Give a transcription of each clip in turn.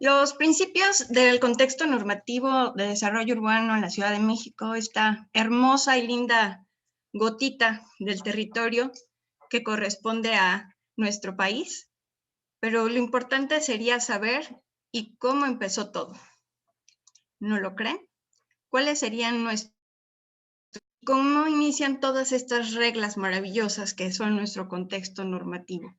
Los principios del contexto normativo de desarrollo urbano en la Ciudad de México, esta hermosa y linda gotita del territorio que corresponde a nuestro país, pero lo importante sería saber y cómo empezó todo. ¿No lo creen? ¿Cuáles serían nuestros... ¿Cómo inician todas estas reglas maravillosas que son nuestro contexto normativo?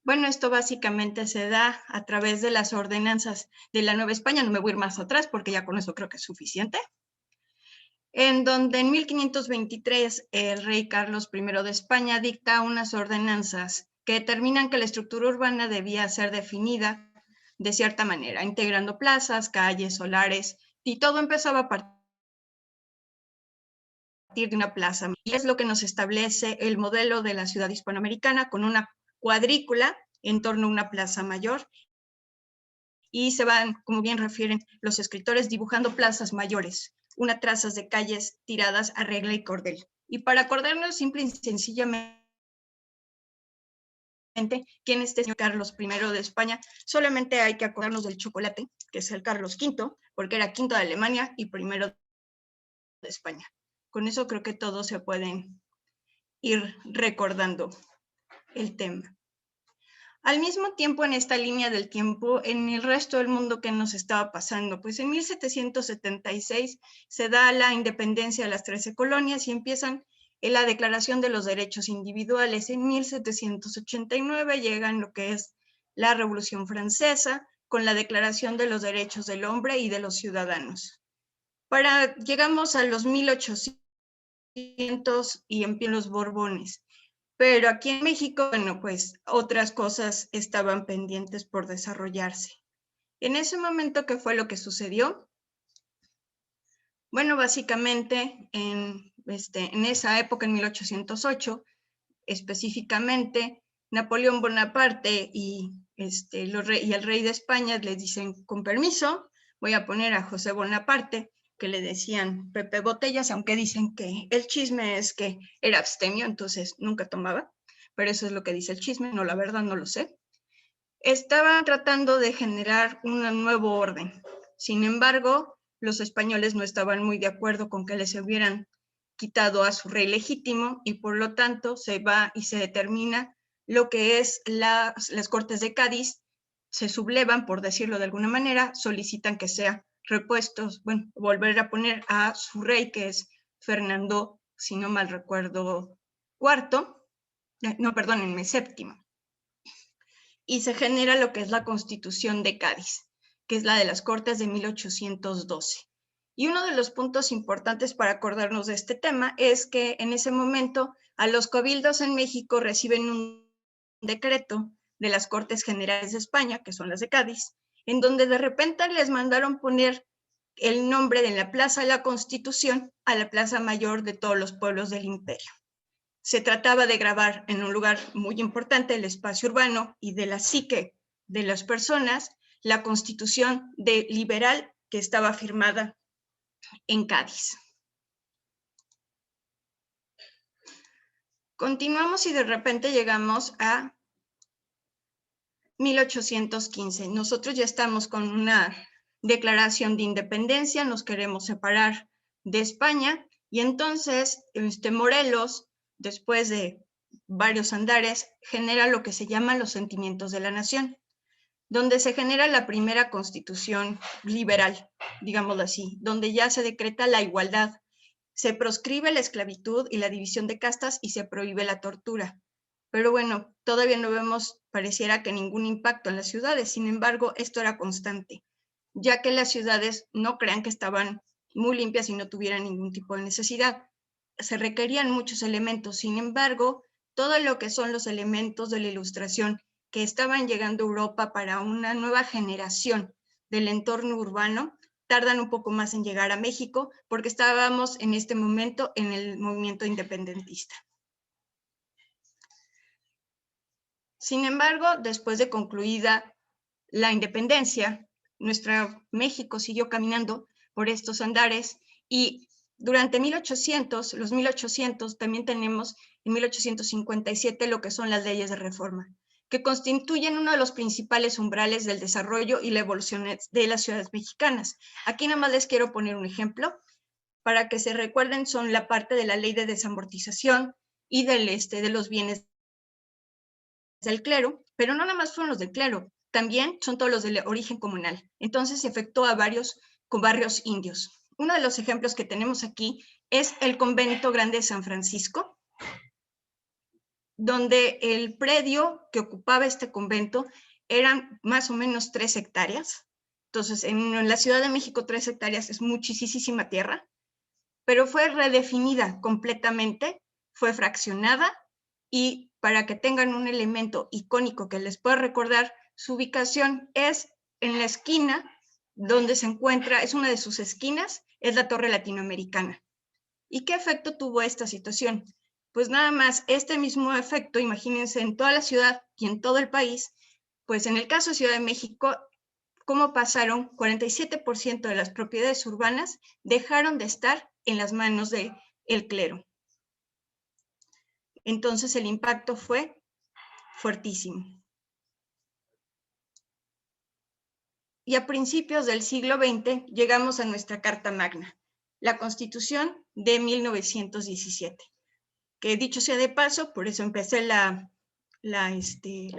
Bueno, esto básicamente se da a través de las ordenanzas de la Nueva España. No me voy a ir más atrás porque ya con eso creo que es suficiente. En donde en 1523 el rey Carlos I de España dicta unas ordenanzas que determinan que la estructura urbana debía ser definida de cierta manera, integrando plazas, calles, solares, y todo empezaba a partir de una plaza. Y es lo que nos establece el modelo de la ciudad hispanoamericana con una cuadrícula en torno a una plaza mayor. Y se van, como bien refieren los escritores, dibujando plazas mayores, unas trazas de calles tiradas a regla y cordel. Y para acordarnos simple y sencillamente quién es este señor Carlos I de España, solamente hay que acordarnos del chocolate, que es el Carlos V, porque era quinto de Alemania y primero de España. Con eso creo que todos se pueden ir recordando el tema. Al mismo tiempo, en esta línea del tiempo, en el resto del mundo, ¿qué nos estaba pasando? Pues en 1776 se da la independencia de las 13 colonias y empiezan en la Declaración de los Derechos Individuales. En 1789 llegan lo que es la Revolución Francesa con la Declaración de los Derechos del Hombre y de los Ciudadanos. Llegamos a los 1800 y empiezan los Borbones. Pero aquí en México, bueno, pues otras cosas estaban pendientes por desarrollarse. En ese momento, ¿qué fue lo que sucedió? Bueno, básicamente en esa época, en 1808, específicamente, Napoleón Bonaparte y el rey de España les dicen, con permiso, voy a poner a José Bonaparte, que le decían Pepe Botellas, aunque dicen que el chisme es que era abstemio, entonces nunca tomaba, pero eso es lo que dice el chisme, no, la verdad no lo sé. Estaban tratando de generar un nuevo orden. Sin embargo, los españoles no estaban muy de acuerdo con que les hubieran quitado a su rey legítimo y por lo tanto se va y se determina lo que es las Cortes de Cádiz, se sublevan, por decirlo de alguna manera, solicitan que sea repuestos, bueno, volver a poner a su rey, que es Fernando, si no mal recuerdo, cuarto, no, perdónenme, séptimo. Y se genera lo que es la Constitución de Cádiz, que es la de las Cortes de 1812. Y uno de los puntos importantes para acordarnos de este tema es que en ese momento a los cabildos en México reciben un decreto de las Cortes Generales de España, que son las de Cádiz, en donde de repente les mandaron poner el nombre de la Plaza de la Constitución a la Plaza Mayor de todos los pueblos del imperio. Se trataba de grabar en un lugar muy importante el espacio urbano y de la psique de las personas la Constitución liberal que estaba firmada en Cádiz. Continuamos y de repente llegamos a 1815. Nosotros ya estamos con una declaración de independencia, nos queremos separar de España y entonces Morelos, después de varios andares, genera lo que se llaman los sentimientos de la nación, donde se genera la primera constitución liberal, digámoslo así, donde ya se decreta la igualdad, se proscribe la esclavitud y la división de castas y se prohíbe la tortura. Pero bueno, todavía no vemos, pareciera que ningún impacto en las ciudades, sin embargo, esto era constante, ya que las ciudades no crean que estaban muy limpias y no tuvieran ningún tipo de necesidad. Se requerían muchos elementos, sin embargo, todo lo que son los elementos de la Ilustración que estaban llegando a Europa para una nueva generación del entorno urbano, tardan un poco más en llegar a México porque estábamos en este momento en el movimiento independentista. Sin embargo, después de concluida la independencia, nuestro México siguió caminando por estos andares y durante los 1800 también tenemos en 1857 lo que son las leyes de reforma, que constituyen uno de los principales umbrales del desarrollo y la evolución de las ciudades mexicanas. Aquí nada más les quiero poner un ejemplo para que se recuerden. Son la parte de la ley de desamortización y de los bienes del clero, pero no nada más fueron los del clero, también son todos los de origen comunal. Entonces se afectó a varios barrios indios. Uno de los ejemplos que tenemos aquí es el convento grande de San Francisco, donde el predio que ocupaba este convento eran más o menos 3 hectáreas. Entonces, en la Ciudad de México 3 hectáreas es muchísima tierra, pero fue redefinida completamente, fue fraccionada, y para que tengan un elemento icónico que les pueda recordar, su ubicación es en la esquina donde se encuentra, es una de sus esquinas, es la Torre Latinoamericana. ¿Y qué efecto tuvo esta situación? Pues nada más, este mismo efecto, imagínense, en toda la ciudad y en todo el país, pues en el caso de Ciudad de México, cómo pasaron 47% de las propiedades urbanas dejaron de estar en las manos del clero. Entonces el impacto fue fuertísimo. Y a principios del siglo XX llegamos a nuestra Carta Magna, la Constitución de 1917, que dicho sea de paso, por eso empecé la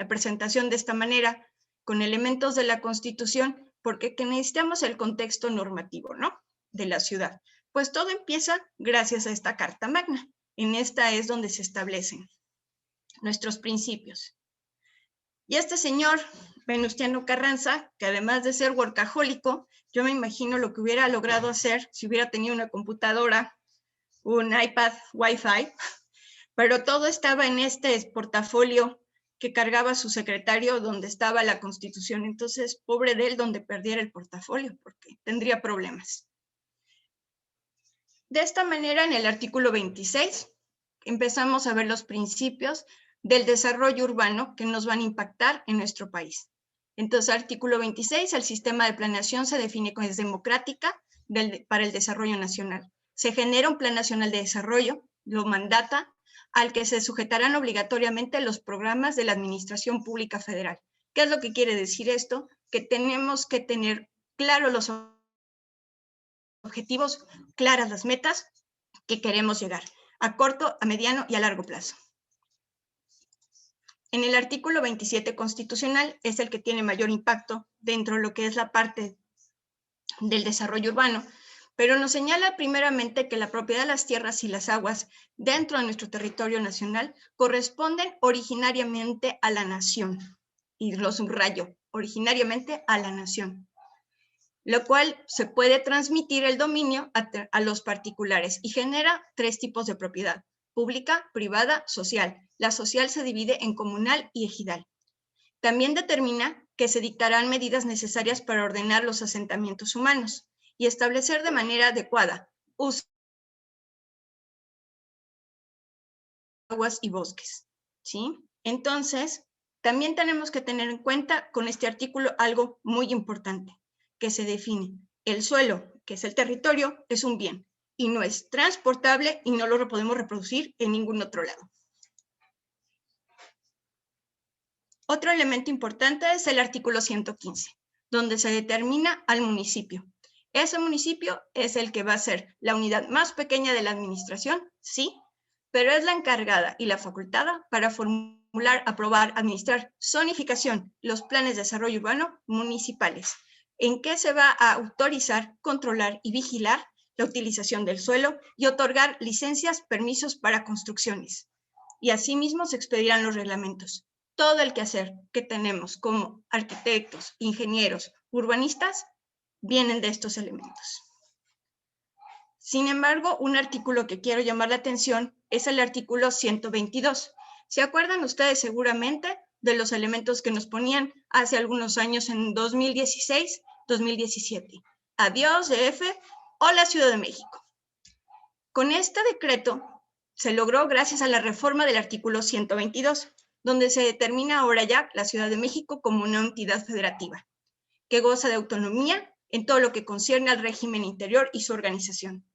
presentación de esta manera, con elementos de la Constitución, porque necesitamos el contexto normativo, ¿no?, de la ciudad. Pues todo empieza gracias a esta Carta Magna. En esta es donde se establecen nuestros principios. Y este señor, Venustiano Carranza, que además de ser workahólico, yo me imagino lo que hubiera logrado hacer si hubiera tenido una computadora, un iPad Wi-Fi, pero todo estaba en este portafolio que cargaba su secretario, donde estaba la Constitución. Entonces, pobre de él donde perdiera el portafolio, porque tendría problemas. De esta manera, en el artículo 26, empezamos a ver los principios del desarrollo urbano que nos van a impactar en nuestro país. Entonces, artículo 26, el sistema de planeación se define como es democrática para el desarrollo nacional. Se genera un Plan Nacional de Desarrollo, lo mandata, al que se sujetarán obligatoriamente los programas de la Administración Pública Federal. ¿Qué es lo que quiere decir esto? Que tenemos que tener claros los objetivos, claras las metas que queremos llegar, a corto, a mediano y a largo plazo. En el artículo 27 constitucional es el que tiene mayor impacto dentro de lo que es la parte del desarrollo urbano, pero nos señala primeramente que la propiedad de las tierras y las aguas dentro de nuestro territorio nacional corresponden originariamente a la nación, y lo subrayo, originariamente a la nación, lo cual se puede transmitir el dominio a los particulares y genera 3 tipos de propiedad: pública, privada, social. La social se divide en comunal y ejidal. También determina que se dictarán medidas necesarias para ordenar los asentamientos humanos y establecer de manera adecuada usos de aguas y bosques, ¿sí? Entonces, también tenemos que tener en cuenta con este artículo algo muy importante, que se define: el suelo, que es el territorio, es un bien y no es transportable y no lo podemos reproducir en ningún otro lado. Otro elemento importante es el artículo 115, donde se determina al municipio. Ese municipio es el que va a ser la unidad más pequeña de la administración, sí, pero es la encargada y la facultada para formular, aprobar, administrar, zonificación, los planes de desarrollo urbano municipales, en que se va a autorizar, controlar y vigilar la utilización del suelo y otorgar licencias, permisos para construcciones. Y asimismo se expedirán los reglamentos. Todo el quehacer que tenemos como arquitectos, ingenieros, urbanistas, vienen de estos elementos. Sin embargo, un artículo que quiero llamar la atención es el artículo 122. ¿Se acuerdan ustedes seguramente de los elementos que nos ponían hace algunos años en 2016, 2017? Adiós, DF, hola Ciudad de México. Con este decreto se logró gracias a la reforma del artículo 122, donde se determina ahora ya la Ciudad de México como una entidad federativa, que goza de autonomía en todo lo que concierne al régimen interior y su organización.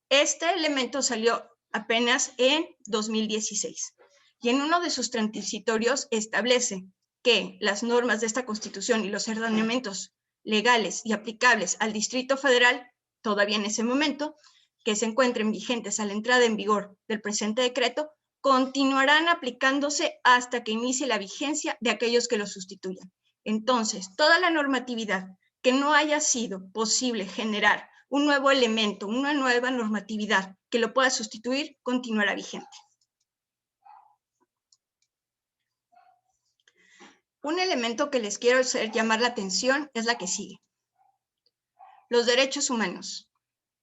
Este elemento salió apenas en 2016 y en uno de sus transitorios establece que las normas de esta Constitución y los ordenamientos legales y aplicables al Distrito Federal, todavía en ese momento, que se encuentren vigentes a la entrada en vigor del presente decreto, continuarán aplicándose hasta que inicie la vigencia de aquellos que lo sustituyan. Entonces, toda la normatividad que no haya sido posible generar un nuevo elemento, una nueva normatividad que lo pueda sustituir, continuará vigente. Un elemento que les quiero hacer llamar la atención es la que sigue. Los derechos humanos.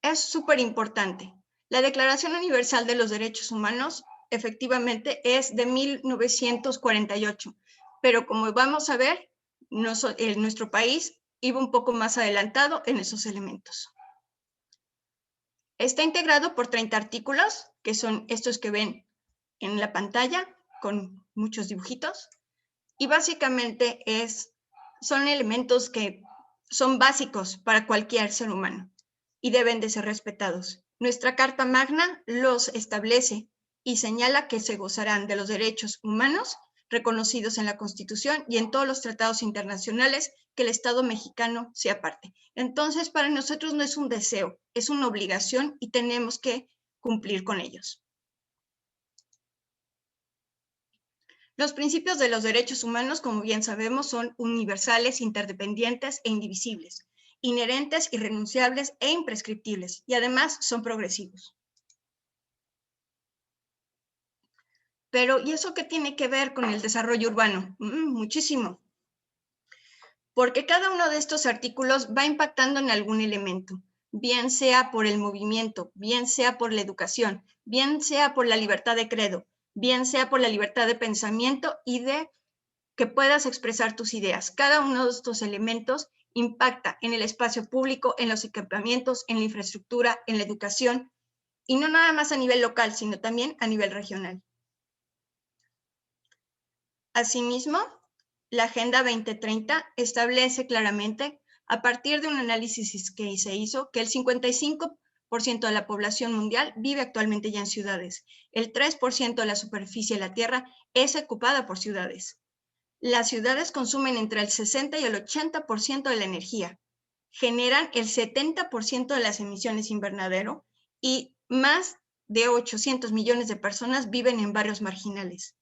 Es súper importante. La Declaración Universal de los Derechos Humanos efectivamente es de 1948, pero como vamos a ver, nuestro país iba un poco más adelantado en esos elementos. Está integrado por 30 artículos, que son estos que ven en la pantalla, con muchos dibujitos, y básicamente son elementos que son básicos para cualquier ser humano y deben de ser respetados. Nuestra Carta Magna los establece y señala que se gozarán de los derechos humanos reconocidos en la Constitución y en todos los tratados internacionales que el Estado mexicano sea parte. Entonces, para nosotros no es un deseo, es una obligación y tenemos que cumplir con ellos. Los principios de los derechos humanos, como bien sabemos, son universales, interdependientes e indivisibles, inherentes, irrenunciables e imprescriptibles, y además son progresivos. Pero, ¿y eso qué tiene que ver con el desarrollo urbano? Muchísimo. Porque cada uno de estos artículos va impactando en algún elemento, bien sea por el movimiento, bien sea por la educación, bien sea por la libertad de credo, bien sea por la libertad de pensamiento y de que puedas expresar tus ideas. Cada uno de estos elementos impacta en el espacio público, en los equipamientos, en la infraestructura, en la educación, y no nada más a nivel local, sino también a nivel regional. Asimismo, la Agenda 2030 establece claramente, a partir de un análisis que se hizo, que el 55% de la población mundial vive actualmente ya en ciudades. El 3% de la superficie de la Tierra es ocupada por ciudades. Las ciudades consumen entre el 60 y el 80% de la energía, generan el 70% de las emisiones invernadero y más de 800 millones de personas viven en barrios marginales.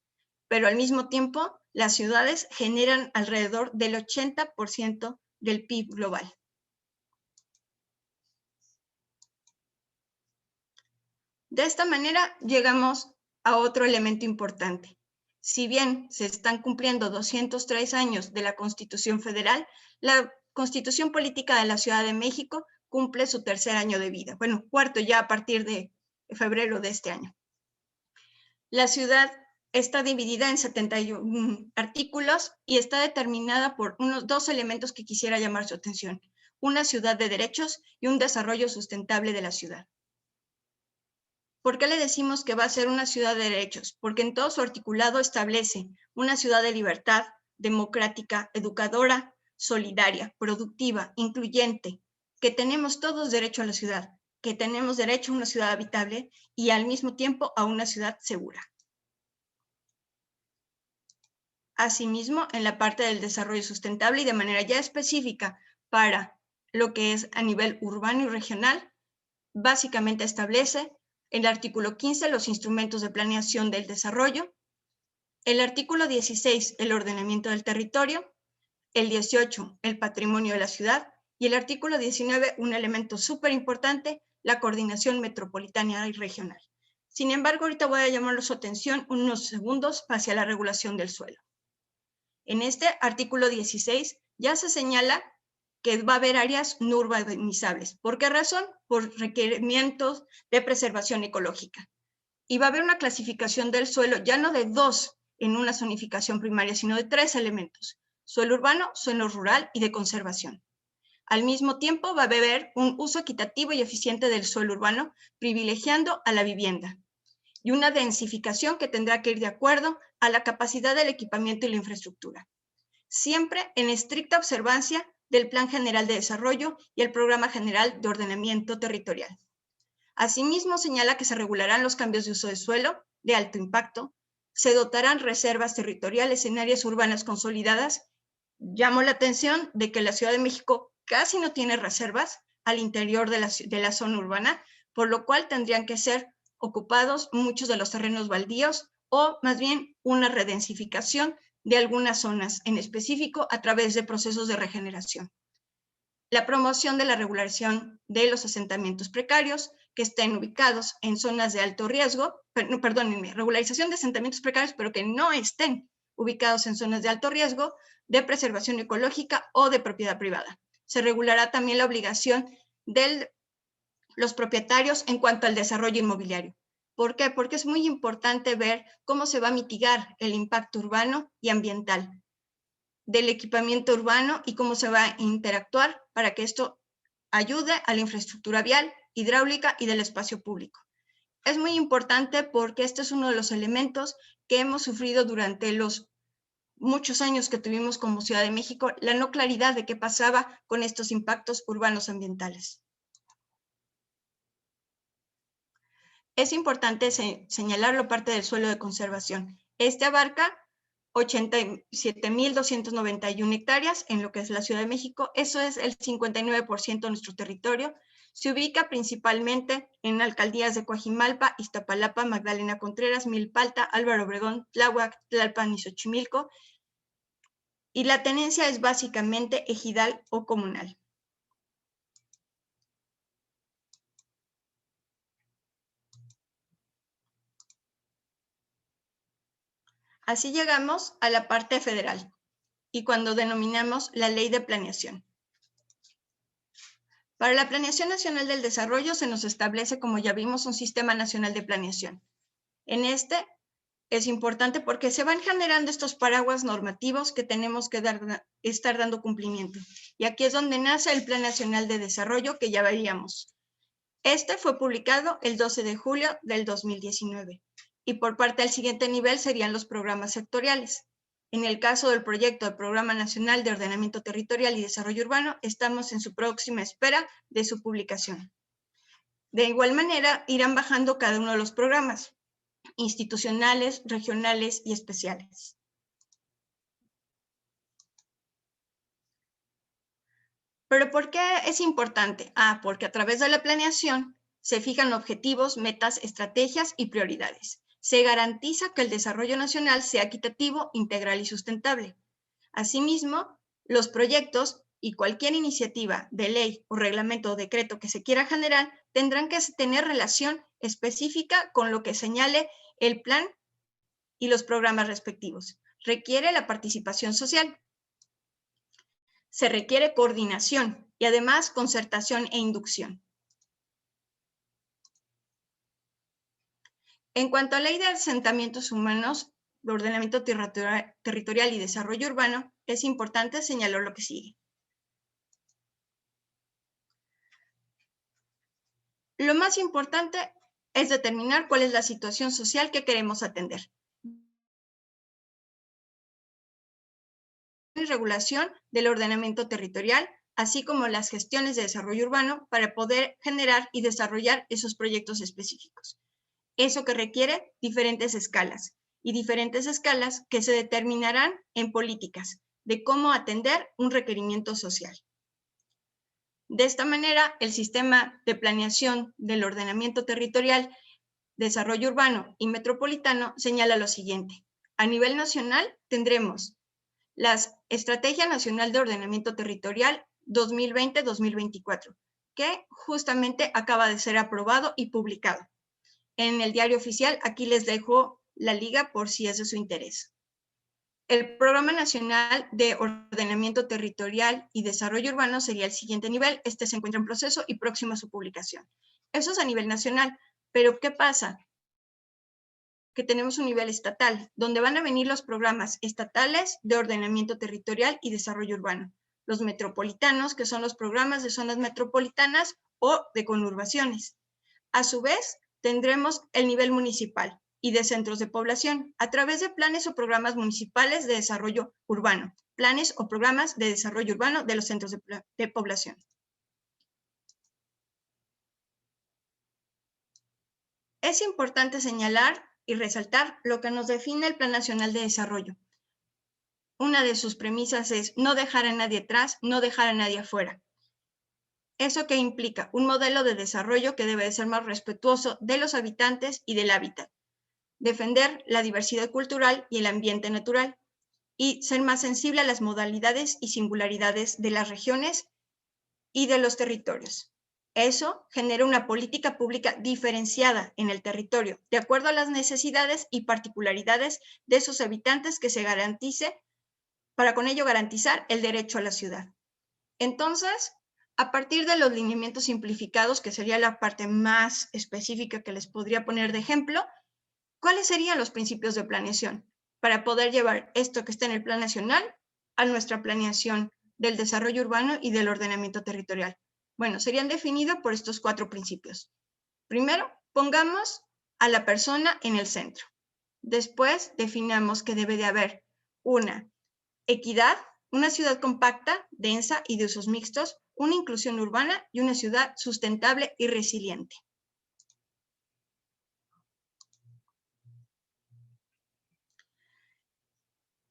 Pero al mismo tiempo, las ciudades generan alrededor del 80% del PIB global. De esta manera llegamos a otro elemento importante. Si bien se están cumpliendo 203 años de la Constitución Federal, la Constitución Política de la Ciudad de México cumple su tercer año de vida. Bueno, cuarto ya a partir de febrero de este año. La ciudad está dividida en 71 artículos y está determinada por dos elementos que quisiera llamar su atención. Una ciudad de derechos y un desarrollo sustentable de la ciudad. ¿Por qué le decimos que va a ser una ciudad de derechos? Porque en todo su articulado establece una ciudad de libertad, democrática, educadora, solidaria, productiva, incluyente, que tenemos todos derecho a la ciudad, que tenemos derecho a una ciudad habitable y al mismo tiempo a una ciudad segura. Asimismo, en la parte del desarrollo sustentable y de manera ya específica para lo que es a nivel urbano y regional, básicamente establece el artículo 15, los instrumentos de planeación del desarrollo, el artículo 16, el ordenamiento del territorio, el 18, el patrimonio de la ciudad, y el artículo 19, un elemento súper importante, la coordinación metropolitana y regional. Sin embargo, ahorita voy a llamar su atención unos segundos hacia la regulación del suelo. En este artículo 16 ya se señala que va a haber áreas no urbanizables. ¿Por qué razón? Por requerimientos de preservación ecológica. Y va a haber una clasificación del suelo ya no de 2 en una zonificación primaria, sino de 3 elementos: suelo urbano, suelo rural y de conservación. Al mismo tiempo va a haber un uso equitativo y eficiente del suelo urbano, privilegiando a la vivienda, y una densificación que tendrá que ir de acuerdo a la capacidad del equipamiento y la infraestructura, siempre en estricta observancia del Plan General de Desarrollo y el Programa General de Ordenamiento Territorial. Asimismo, señala que se regularán los cambios de uso de suelo de alto impacto, se dotarán reservas territoriales en áreas urbanas consolidadas. Llamo la atención de que la Ciudad de México casi no tiene reservas al interior de la zona urbana, por lo cual tendrían que ser ocupados muchos de los terrenos baldíos o más bien una redensificación de algunas zonas en específico a través de procesos de regeneración. La promoción de la regularización de los asentamientos precarios que estén ubicados en zonas de alto riesgo, perdónenme, regularización de asentamientos precarios, pero que no estén ubicados en zonas de alto riesgo, de preservación ecológica o de propiedad privada. Se regulará también la obligación de los propietarios en cuanto al desarrollo inmobiliario. ¿Por qué? Porque es muy importante ver cómo se va a mitigar el impacto urbano y ambiental del equipamiento urbano y cómo se va a interactuar para que esto ayude a la infraestructura vial, hidráulica y del espacio público. Es muy importante porque este es uno de los elementos que hemos sufrido durante los muchos años que tuvimos como Ciudad de México, la no claridad de qué pasaba con estos impactos urbanos ambientales. Es importante señalar la parte del suelo de conservación. Este abarca 87.291 hectáreas en lo que es la Ciudad de México. Eso es el 59% de nuestro territorio. Se ubica principalmente en alcaldías de Coajimalpa, Iztapalapa, Magdalena Contreras, Milpalta, Álvaro Obregón, Tláhuac, Tlalpan y Xochimilco. Y la tenencia es básicamente ejidal o comunal. Así llegamos a la parte federal y cuando denominamos la Ley de Planeación. Para la Planeación Nacional del Desarrollo se nos establece, como ya vimos, un Sistema Nacional de Planeación. En este es importante porque se van generando estos paraguas normativos que tenemos que estar dando cumplimiento. Y aquí es donde nace el Plan Nacional de Desarrollo que ya veíamos. Este fue publicado el 12 de julio del 2019 y por parte del siguiente nivel serían los programas sectoriales. En el caso del proyecto del Programa Nacional de Ordenamiento Territorial y Desarrollo Urbano, estamos en su próxima espera de su publicación. De igual manera, irán bajando cada uno de los programas, institucionales, regionales y especiales. ¿Pero por qué es importante? Porque a través de la planeación se fijan objetivos, metas, estrategias y prioridades. Se garantiza que el desarrollo nacional sea equitativo, integral y sustentable. Asimismo, los proyectos y cualquier iniciativa de ley o reglamento o decreto que se quiera generar tendrán que tener relación específica con lo que señale el plan y los programas respectivos. Requiere la participación social. Se requiere coordinación y además concertación e inducción. En cuanto a la ley de asentamientos humanos, de ordenamiento territorial y desarrollo urbano, es importante señalar lo que sigue. Lo más importante es determinar cuál es la situación social que queremos atender. Y regulación del ordenamiento territorial, así como las gestiones de desarrollo urbano para poder generar y desarrollar esos proyectos específicos. Eso que requiere diferentes escalas que se determinarán en políticas de cómo atender un requerimiento social. De esta manera, el sistema de planeación del ordenamiento territorial, desarrollo urbano y metropolitano señala lo siguiente. A nivel nacional tendremos la Estrategia Nacional de Ordenamiento Territorial 2020-2024, que justamente acaba de ser aprobado y publicado en el Diario Oficial. Aquí les dejo la liga por si es de su interés. El Programa Nacional de Ordenamiento Territorial y Desarrollo Urbano sería el siguiente nivel. Este se encuentra en proceso y próximo a su publicación. Eso es a nivel nacional, pero ¿qué pasa? Que tenemos un nivel estatal, donde van a venir los programas estatales de ordenamiento territorial y desarrollo urbano. Los metropolitanos, que son los programas de zonas metropolitanas o de conurbaciones. A su vez, tendremos el nivel municipal y de centros de población a través de planes o programas municipales de desarrollo urbano, planes o programas de desarrollo urbano de los centros de población. Es importante señalar y resaltar lo que nos define el Plan Nacional de Desarrollo. Una de sus premisas es no dejar a nadie atrás, no dejar a nadie afuera. ¿Eso qué implica? Un modelo de desarrollo que debe de ser más respetuoso de los habitantes y del hábitat. Defender la diversidad cultural y el ambiente natural. Y ser más sensible a las modalidades y singularidades de las regiones y de los territorios. Eso genera una política pública diferenciada en el territorio, de acuerdo a las necesidades y particularidades de sus habitantes, que se garantice, para con ello garantizar el derecho a la ciudad. Entonces, a partir de los lineamientos simplificados, que sería la parte más específica que les podría poner de ejemplo, ¿cuáles serían los principios de planeación para poder llevar esto que está en el Plan Nacional a nuestra planeación del desarrollo urbano y del ordenamiento territorial? Bueno, serían definidos por estos 4 principios. Primero, pongamos a la persona en el centro. Después, definamos que debe de haber una equidad, una ciudad compacta, densa y de usos mixtos, una inclusión urbana y una ciudad sustentable y resiliente.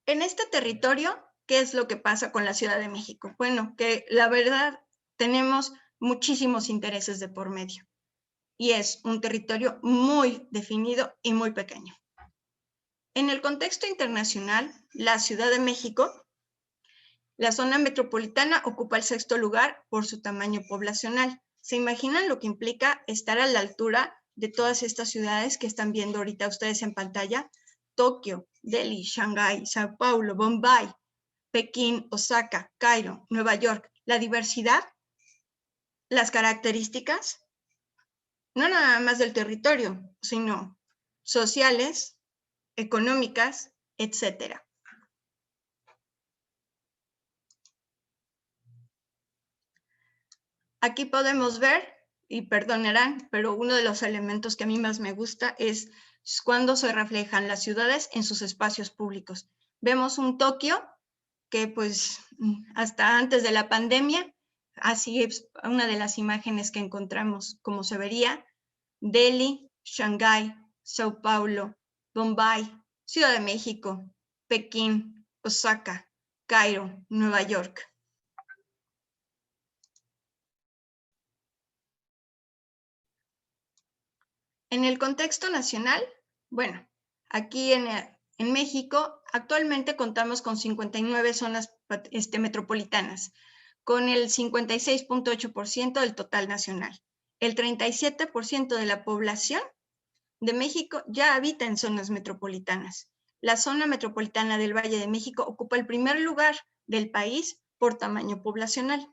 En este territorio, ¿qué es lo que pasa con la Ciudad de México? Bueno, que la verdad tenemos muchísimos intereses de por medio y es un territorio muy definido y muy pequeño. En el contexto internacional, la Ciudad de México, la zona metropolitana, ocupa el 6º lugar por su tamaño poblacional. ¿Se imaginan lo que implica estar a la altura de todas estas ciudades que están viendo ahorita ustedes en pantalla? Tokio, Delhi, Shanghái, Sao Paulo, Bombay, Pekín, Osaka, Cairo, Nueva York. La diversidad, las características, no nada más del territorio, sino sociales, económicas, etc. Aquí podemos ver, y perdonarán, pero uno de los elementos que a mí más me gusta es cuando se reflejan las ciudades en sus espacios públicos. Vemos un Tokio que pues hasta antes de la pandemia, así es una de las imágenes que encontramos como se vería. Delhi, Shanghái, Sao Paulo, Bombay, Ciudad de México, Pekín, Osaka, Cairo, Nueva York. En el contexto nacional, bueno, aquí en México actualmente contamos con 59 zonas metropolitanas, con el 56.8% del total nacional. El 37% de la población de México ya habita en zonas metropolitanas. La zona metropolitana del Valle de México ocupa el primer lugar del país por tamaño poblacional.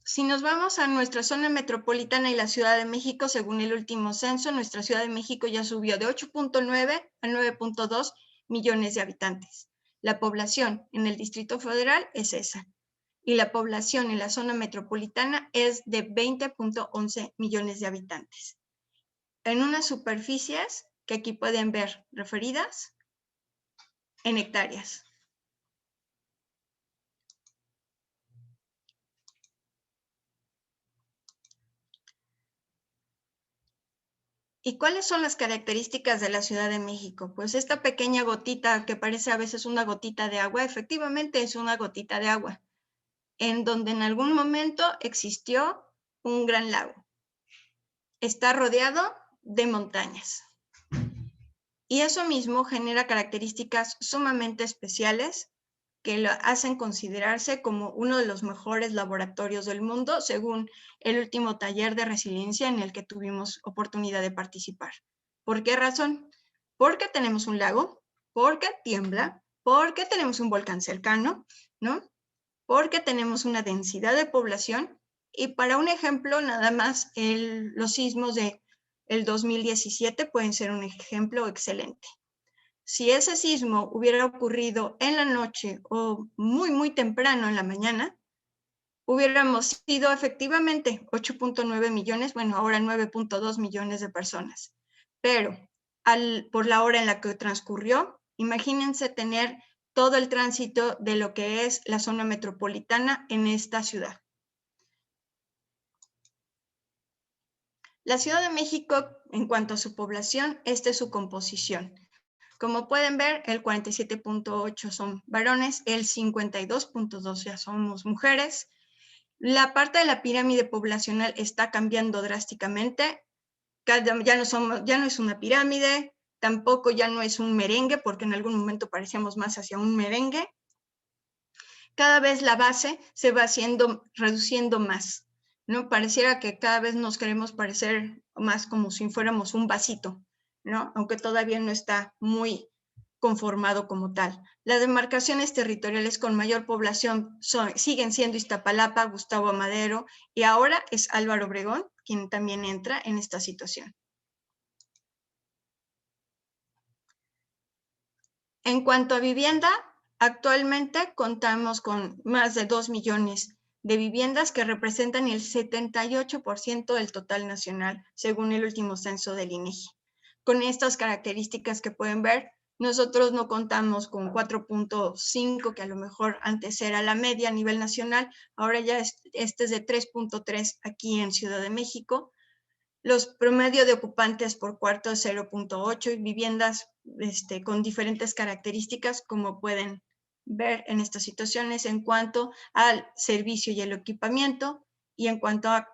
Si nos vamos a nuestra zona metropolitana y la Ciudad de México, según el último censo, nuestra Ciudad de México ya subió de 8.9 a 9.2 millones de habitantes. La población en el Distrito Federal es esa. Y la población en la zona metropolitana es de 20.11 millones de habitantes. En unas superficies que aquí pueden ver referidas en hectáreas. ¿Y cuáles son las características de la Ciudad de México? Pues esta pequeña gotita que parece a veces una gotita de agua, efectivamente es una gotita de agua, en donde en algún momento existió un gran lago. Está rodeado de montañas. Y eso mismo genera características sumamente especiales que lo hacen considerarse como uno de los mejores laboratorios del mundo, según el último taller de resiliencia en el que tuvimos oportunidad de participar. ¿Por qué razón? Porque tenemos un lago, porque tiembla, porque tenemos un volcán cercano, ¿no? Porque tenemos una densidad de población, y para un ejemplo, nada más los sismos del 2017 pueden ser un ejemplo excelente. Si ese sismo hubiera ocurrido en la noche o muy temprano en la mañana, hubiéramos sido efectivamente 8.9 millones, bueno, ahora 9.2 millones de personas. Pero por la hora en la que transcurrió, imagínense tener todo el tránsito de lo que es la zona metropolitana en esta ciudad. La Ciudad de México, en cuanto a su población, esta es su composición. Como pueden ver, el 47.8 son varones, el 52.2 ya somos mujeres. La parte de la pirámide poblacional está cambiando drásticamente. Ya no es una pirámide, tampoco ya no es un merengue, porque en algún momento parecíamos más hacia un merengue. Cada vez la base se va reduciendo más, ¿no? Pareciera que cada vez nos queremos parecer más como si fuéramos un vasito, ¿no? Aunque todavía no está muy conformado como tal. Las demarcaciones territoriales con mayor población siguen siendo Iztapalapa, Gustavo Amadero, y ahora es Álvaro Obregón quien también entra en esta situación. En cuanto a vivienda, actualmente contamos con más de 2 millones de viviendas que representan el 78% del total nacional, según el último censo del INEGI. Con estas características que pueden ver, nosotros no contamos con 4.5, que a lo mejor antes era la media a nivel nacional, ahora ya este es de 3.3 aquí en Ciudad de México. Los promedio de ocupantes por cuarto es 0.8 y viviendas con diferentes características, como pueden ver en estas situaciones, en cuanto al servicio y el equipamiento y en cuanto a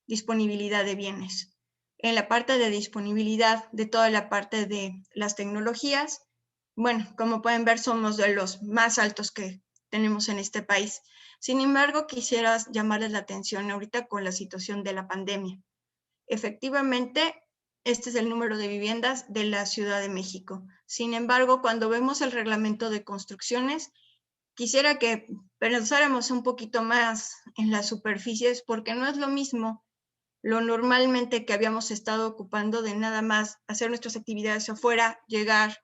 disponibilidad de bienes. En la parte de disponibilidad de toda la parte de las tecnologías, bueno, como pueden ver, somos de los más altos que tenemos en este país. Sin embargo, quisiera llamarles la atención ahorita con la situación de la pandemia. Efectivamente, este es el número de viviendas de la Ciudad de México. Sin embargo, cuando vemos el reglamento de construcciones, quisiera que pensáramos un poquito más en las superficies, porque no es lo mismo lo normalmente que habíamos estado ocupando de nada más hacer nuestras actividades afuera, llegar,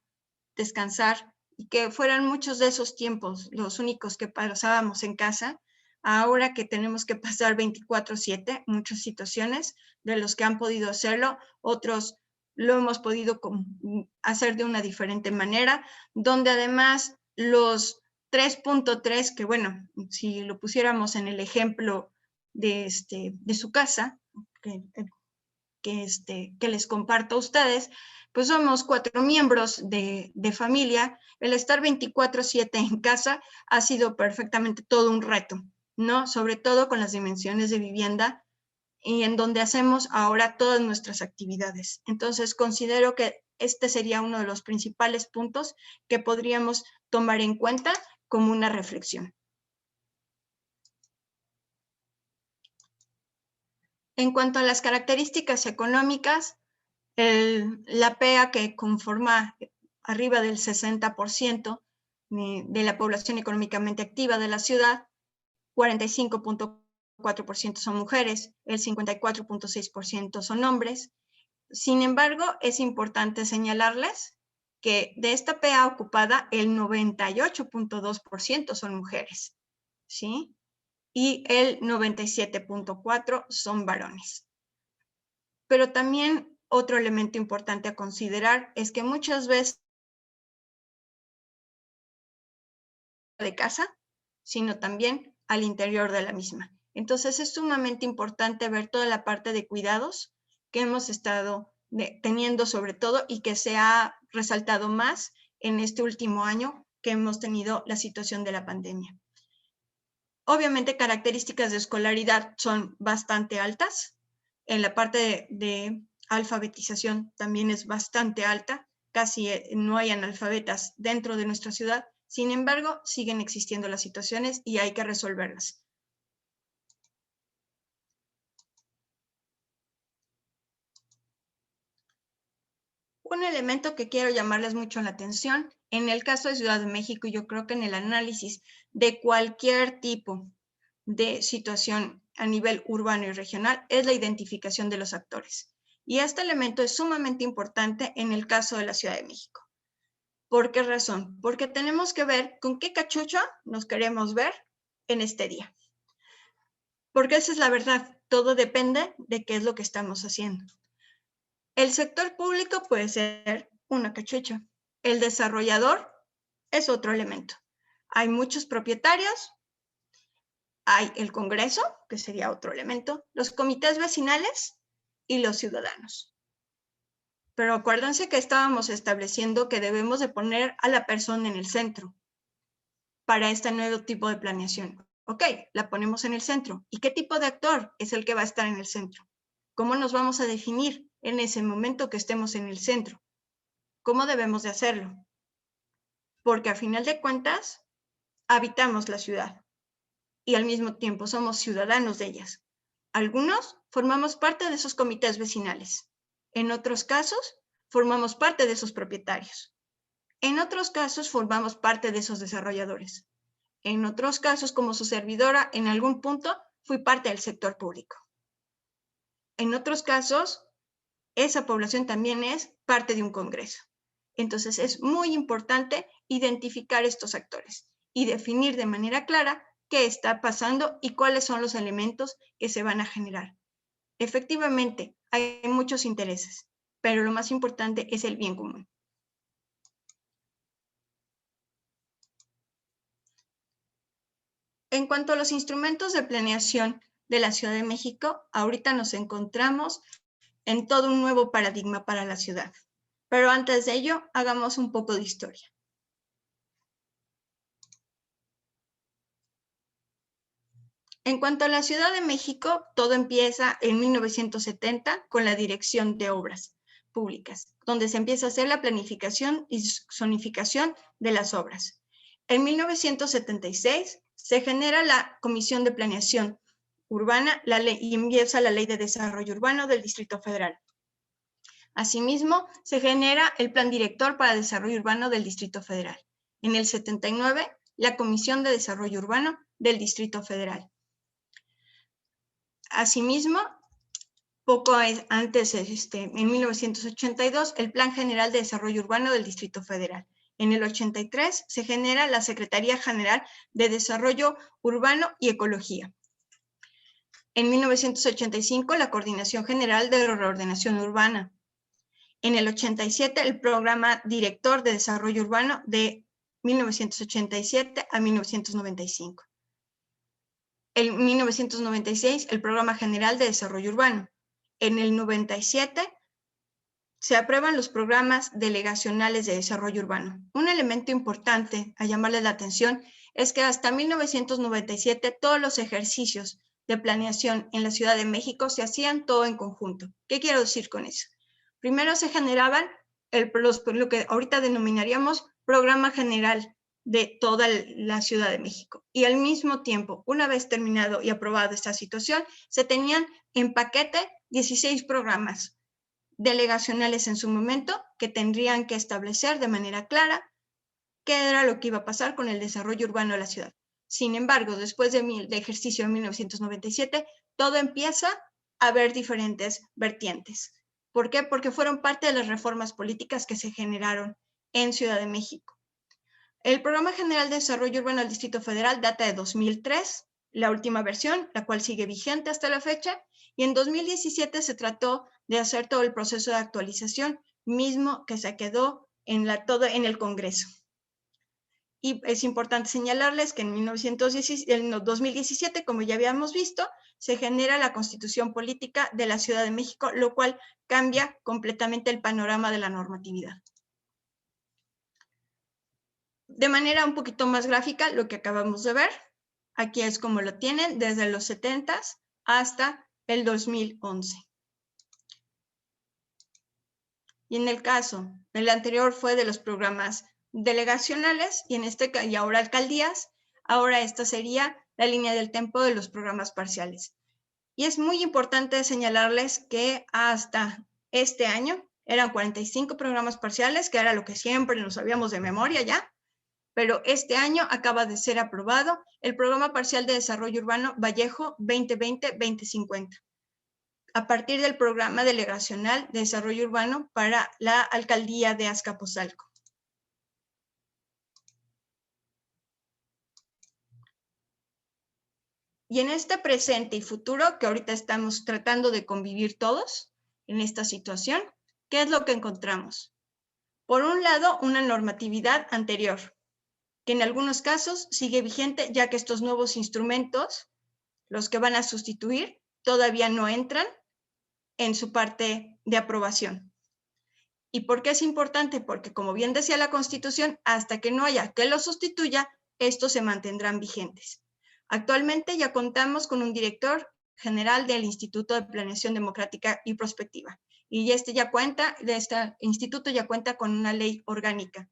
descansar, y que fueran muchos de esos tiempos los únicos que pasábamos en casa. Ahora que tenemos que pasar 24/7, muchas situaciones de los que han podido hacerlo, otros lo hemos podido hacer de una diferente manera, donde además los 3.3, que bueno, si lo pusiéramos en el ejemplo de su casa, que les comparto a ustedes, pues somos 4 miembros de familia. El estar 24/7 en casa ha sido perfectamente todo un reto, ¿no? Sobre todo con las dimensiones de vivienda y en donde hacemos ahora todas nuestras actividades. Entonces, considero que este sería uno de los principales puntos que podríamos tomar en cuenta como una reflexión. En cuanto a las características económicas, la PEA, que conforma arriba del 60% de la población económicamente activa de la ciudad, 45.4% son mujeres, el 54.6% son hombres. Sin embargo, es importante señalarles que de esta PEA ocupada, el 98.2% son mujeres, ¿sí? Y el 97.4% son varones. Pero también otro elemento importante a considerar es que muchas veces de casa, sino también al interior de la misma. Entonces es sumamente importante ver toda la parte de cuidados que hemos estado teniendo sobre todo y que se ha resaltado más en este último año que hemos tenido la situación de la pandemia. Obviamente características de escolaridad son bastante altas. En la parte de alfabetización también es bastante alta. Casi no hay analfabetas dentro de nuestra ciudad. Sin embargo, siguen existiendo las situaciones y hay que resolverlas. Un elemento que quiero llamarles mucho la atención, en el caso de Ciudad de México, y yo creo que en el análisis de cualquier tipo de situación a nivel urbano y regional, es la identificación de los actores. Y este elemento es sumamente importante en el caso de la Ciudad de México. ¿Por qué razón? Porque tenemos que ver con qué cachucha nos queremos ver en este día. Porque esa es la verdad, todo depende de qué es lo que estamos haciendo. El sector público puede ser una cachucha. El desarrollador es otro elemento. Hay muchos propietarios, hay el Congreso, que sería otro elemento, los comités vecinales y los ciudadanos. Pero acuérdense que estábamos estableciendo que debemos de poner a la persona en el centro para este nuevo tipo de planeación. Ok, la ponemos en el centro. ¿Y qué tipo de actor es el que va a estar en el centro? ¿Cómo nos vamos a definir en ese momento que estemos en el centro? ¿Cómo debemos de hacerlo? Porque a final de cuentas, habitamos la ciudad y al mismo tiempo somos ciudadanos de ellas. Algunos formamos parte de esos comités vecinales. En otros casos, formamos parte de esos propietarios. En otros casos, formamos parte de esos desarrolladores. En otros casos, como su servidora, en algún punto, fui parte del sector público. En otros casos, esa población también es parte de un congreso. Entonces, es muy importante identificar estos actores y definir de manera clara qué está pasando y cuáles son los elementos que se van a generar. Efectivamente, hay muchos intereses, pero lo más importante es el bien común. En cuanto a los instrumentos de planeación de la Ciudad de México, ahorita nos encontramos en todo un nuevo paradigma para la ciudad. Pero antes de ello, hagamos un poco de historia. En cuanto a la Ciudad de México, todo empieza en 1970 con la Dirección de Obras Públicas, donde se empieza a hacer la planificación y zonificación de las obras. En 1976 se genera la Comisión de Planeación Urbana y empieza la Ley de Desarrollo Urbano del Distrito Federal. Asimismo, se genera el Plan Director para Desarrollo Urbano del Distrito Federal. En el 79, la Comisión de Desarrollo Urbano del Distrito Federal. Asimismo, poco antes, en 1982, el Plan General de Desarrollo Urbano del Distrito Federal. En el 83 se genera la Secretaría General de Desarrollo Urbano y Ecología. En 1985, la Coordinación General de Reordenación Urbana. En el 87, el Programa Director de Desarrollo Urbano de 1987 a 1995. En 1996, el Programa General de Desarrollo Urbano. En el 97, se aprueban los programas delegacionales de desarrollo urbano. Un elemento importante a llamarle la atención es que hasta 1997 todos los ejercicios de planeación en la Ciudad de México se hacían todo en conjunto. ¿Qué quiero decir con eso? Primero se generaban lo que ahorita denominaríamos Programa General de toda la Ciudad de México. Y al mismo tiempo, una vez terminado y aprobado esta situación, se tenían en paquete 16 programas delegacionales en su momento que tendrían que establecer de manera clara qué era lo que iba a pasar con el desarrollo urbano de la ciudad. Sin embargo, después del ejercicio de 1997, todo empieza a haber diferentes vertientes. ¿Por qué? Porque fueron parte de las reformas políticas que se generaron en Ciudad de México. El Programa General de Desarrollo Urbano del Distrito Federal data de 2003, la última versión, la cual sigue vigente hasta la fecha, y en 2017 se trató de hacer todo el proceso de actualización, mismo que se quedó en el Congreso. Y es importante señalarles que en 2017, como ya habíamos visto, se genera la Constitución Política de la Ciudad de México, lo cual cambia completamente el panorama de la normatividad. De manera un poquito más gráfica, lo que acabamos de ver, aquí es como lo tienen desde los 70s hasta el 2011. Y en el caso, el anterior fue de los programas delegacionales y ahora alcaldías, ahora esta sería la línea del tiempo de los programas parciales. Y es muy importante señalarles que hasta este año eran 45 programas parciales, que era lo que siempre nos sabíamos de memoria ya, pero este año acaba de ser aprobado el Programa Parcial de Desarrollo Urbano Vallejo 2020-2050, a partir del Programa Delegacional de Desarrollo Urbano para la Alcaldía de Azcapotzalco. Y en este presente y futuro, que ahorita estamos tratando de convivir todos en esta situación, ¿qué es lo que encontramos? Por un lado, una normatividad anterior, que en algunos casos sigue vigente, ya que estos nuevos instrumentos, los que van a sustituir, todavía no entran en su parte de aprobación. ¿Y por qué es importante? Porque, como bien decía la Constitución, hasta que no haya que lo sustituya, estos se mantendrán vigentes. Actualmente ya contamos con un director general del Instituto de Planeación Democrática y Prospectiva, y este instituto ya cuenta con una ley orgánica,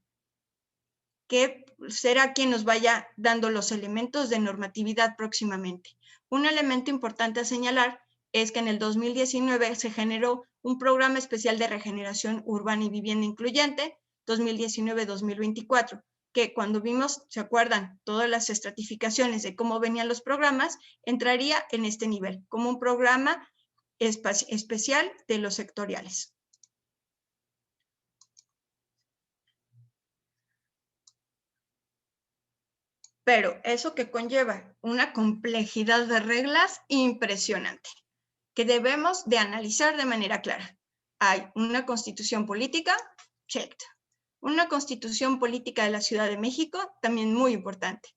que será quien nos vaya dando los elementos de normatividad próximamente. Un elemento importante a señalar es que en el 2019 se generó un programa especial de regeneración urbana y vivienda incluyente, 2019-2024, que cuando vimos, ¿se acuerdan? Todas las estratificaciones de cómo venían los programas, entraría en este nivel, como un programa especial de los sectoriales. Pero eso que conlleva una complejidad de reglas impresionante, que debemos de analizar de manera clara. Hay una constitución política, checked. Una constitución política de la Ciudad de México, también muy importante.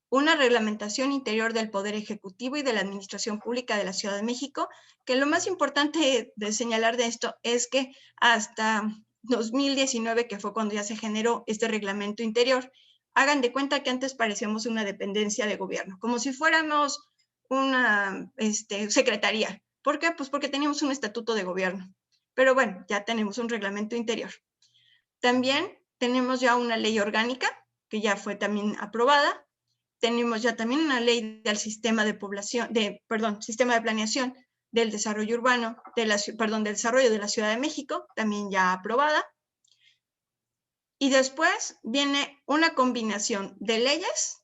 Una reglamentación interior del Poder Ejecutivo y de la Administración Pública de la Ciudad de México, que lo más importante de señalar de esto es que hasta 2019, que fue cuando ya se generó este reglamento interior, hagan de cuenta que antes parecíamos una dependencia de gobierno, como si fuéramos una secretaría. ¿Por qué? Pues porque teníamos un estatuto de gobierno. Pero bueno, ya tenemos un reglamento interior. También tenemos ya una ley orgánica, que ya fue también aprobada. Tenemos ya también una ley del sistema de planeación del desarrollo urbano, del desarrollo de la Ciudad de México, también ya aprobada. Y después viene una combinación de leyes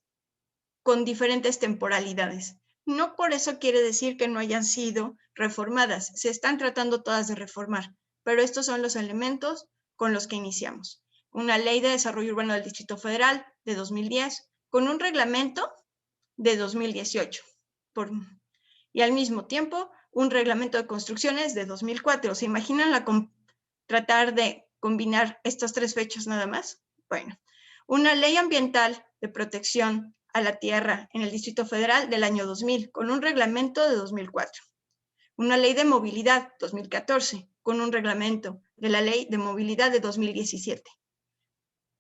con diferentes temporalidades. No por eso quiere decir que no hayan sido reformadas, se están tratando todas de reformar, pero estos son los elementos con los que iniciamos. Una ley de desarrollo urbano del Distrito Federal de 2010, con un reglamento de 2018, y al mismo tiempo un reglamento de construcciones de 2004. ¿Se imaginan tratar de combinar estas tres fechas nada más? Bueno, una ley ambiental de protección a la tierra en el Distrito Federal del año 2000, con un reglamento de 2004. Una ley de movilidad 2014, con un reglamento de la ley de movilidad de 2017.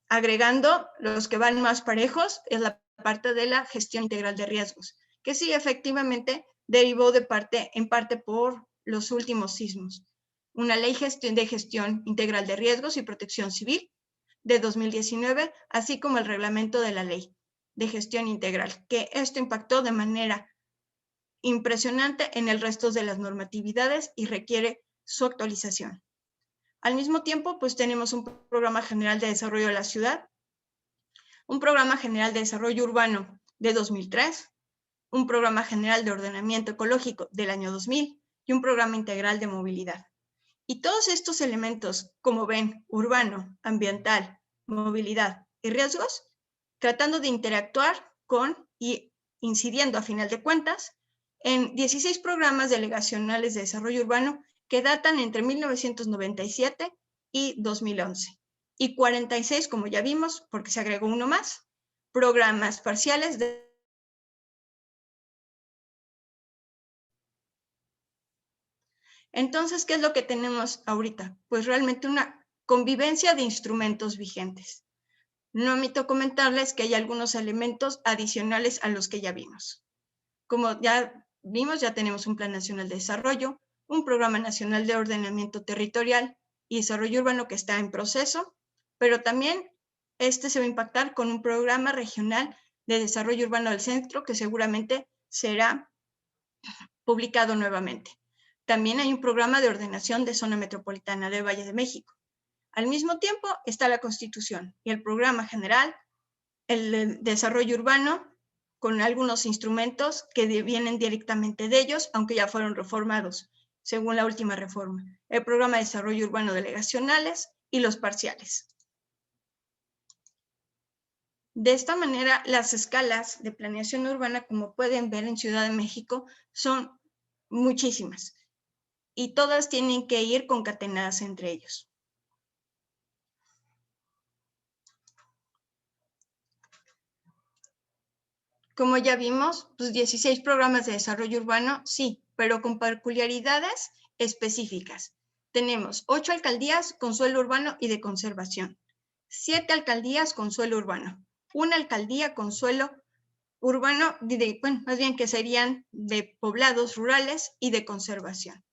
Agregando los que van más parejos, es la parte de la gestión integral de riesgos, que sí, efectivamente, derivó en parte por los últimos sismos. Una ley de gestión integral de riesgos y protección civil de 2019, así como el reglamento de la ley de gestión integral, que esto impactó de manera impresionante en el resto de las normatividades y requiere su actualización. Al mismo tiempo, pues tenemos un programa general de desarrollo de la ciudad, un programa general de desarrollo urbano de 2003, un programa general de ordenamiento ecológico del año 2000 y un programa integral de movilidad. Y todos estos elementos, como ven, urbano, ambiental, movilidad y riesgos, tratando de interactuar con y incidiendo a final de cuentas en 16 programas delegacionales de desarrollo urbano que datan entre 1997 y 2011. Y 46, como ya vimos, porque se agregó uno más, programas parciales de... Entonces, ¿qué es lo que tenemos ahorita? Pues realmente una convivencia de instrumentos vigentes. No omito comentarles que hay algunos elementos adicionales a los que ya vimos. Como ya vimos, ya tenemos un Plan Nacional de Desarrollo, un Programa Nacional de Ordenamiento Territorial y Desarrollo Urbano que está en proceso, pero también se va a impactar con un Programa Regional de Desarrollo Urbano del Centro que seguramente será publicado nuevamente. También hay un programa de ordenación de zona metropolitana del Valle de México. Al mismo tiempo está la Constitución y el programa general, el desarrollo urbano, con algunos instrumentos que vienen directamente de ellos, aunque ya fueron reformados según la última reforma. El programa de desarrollo urbano delegacionales y los parciales. De esta manera, las escalas de planeación urbana, como pueden ver en Ciudad de México, son muchísimas y todas tienen que ir concatenadas entre ellos. Como ya vimos, pues 16 programas de desarrollo urbano, sí, pero con peculiaridades específicas. Tenemos 8 alcaldías con suelo urbano y de conservación, 7 alcaldías con suelo urbano, 1 alcaldía con suelo urbano, bueno, más bien que serían de poblados rurales y de conservación.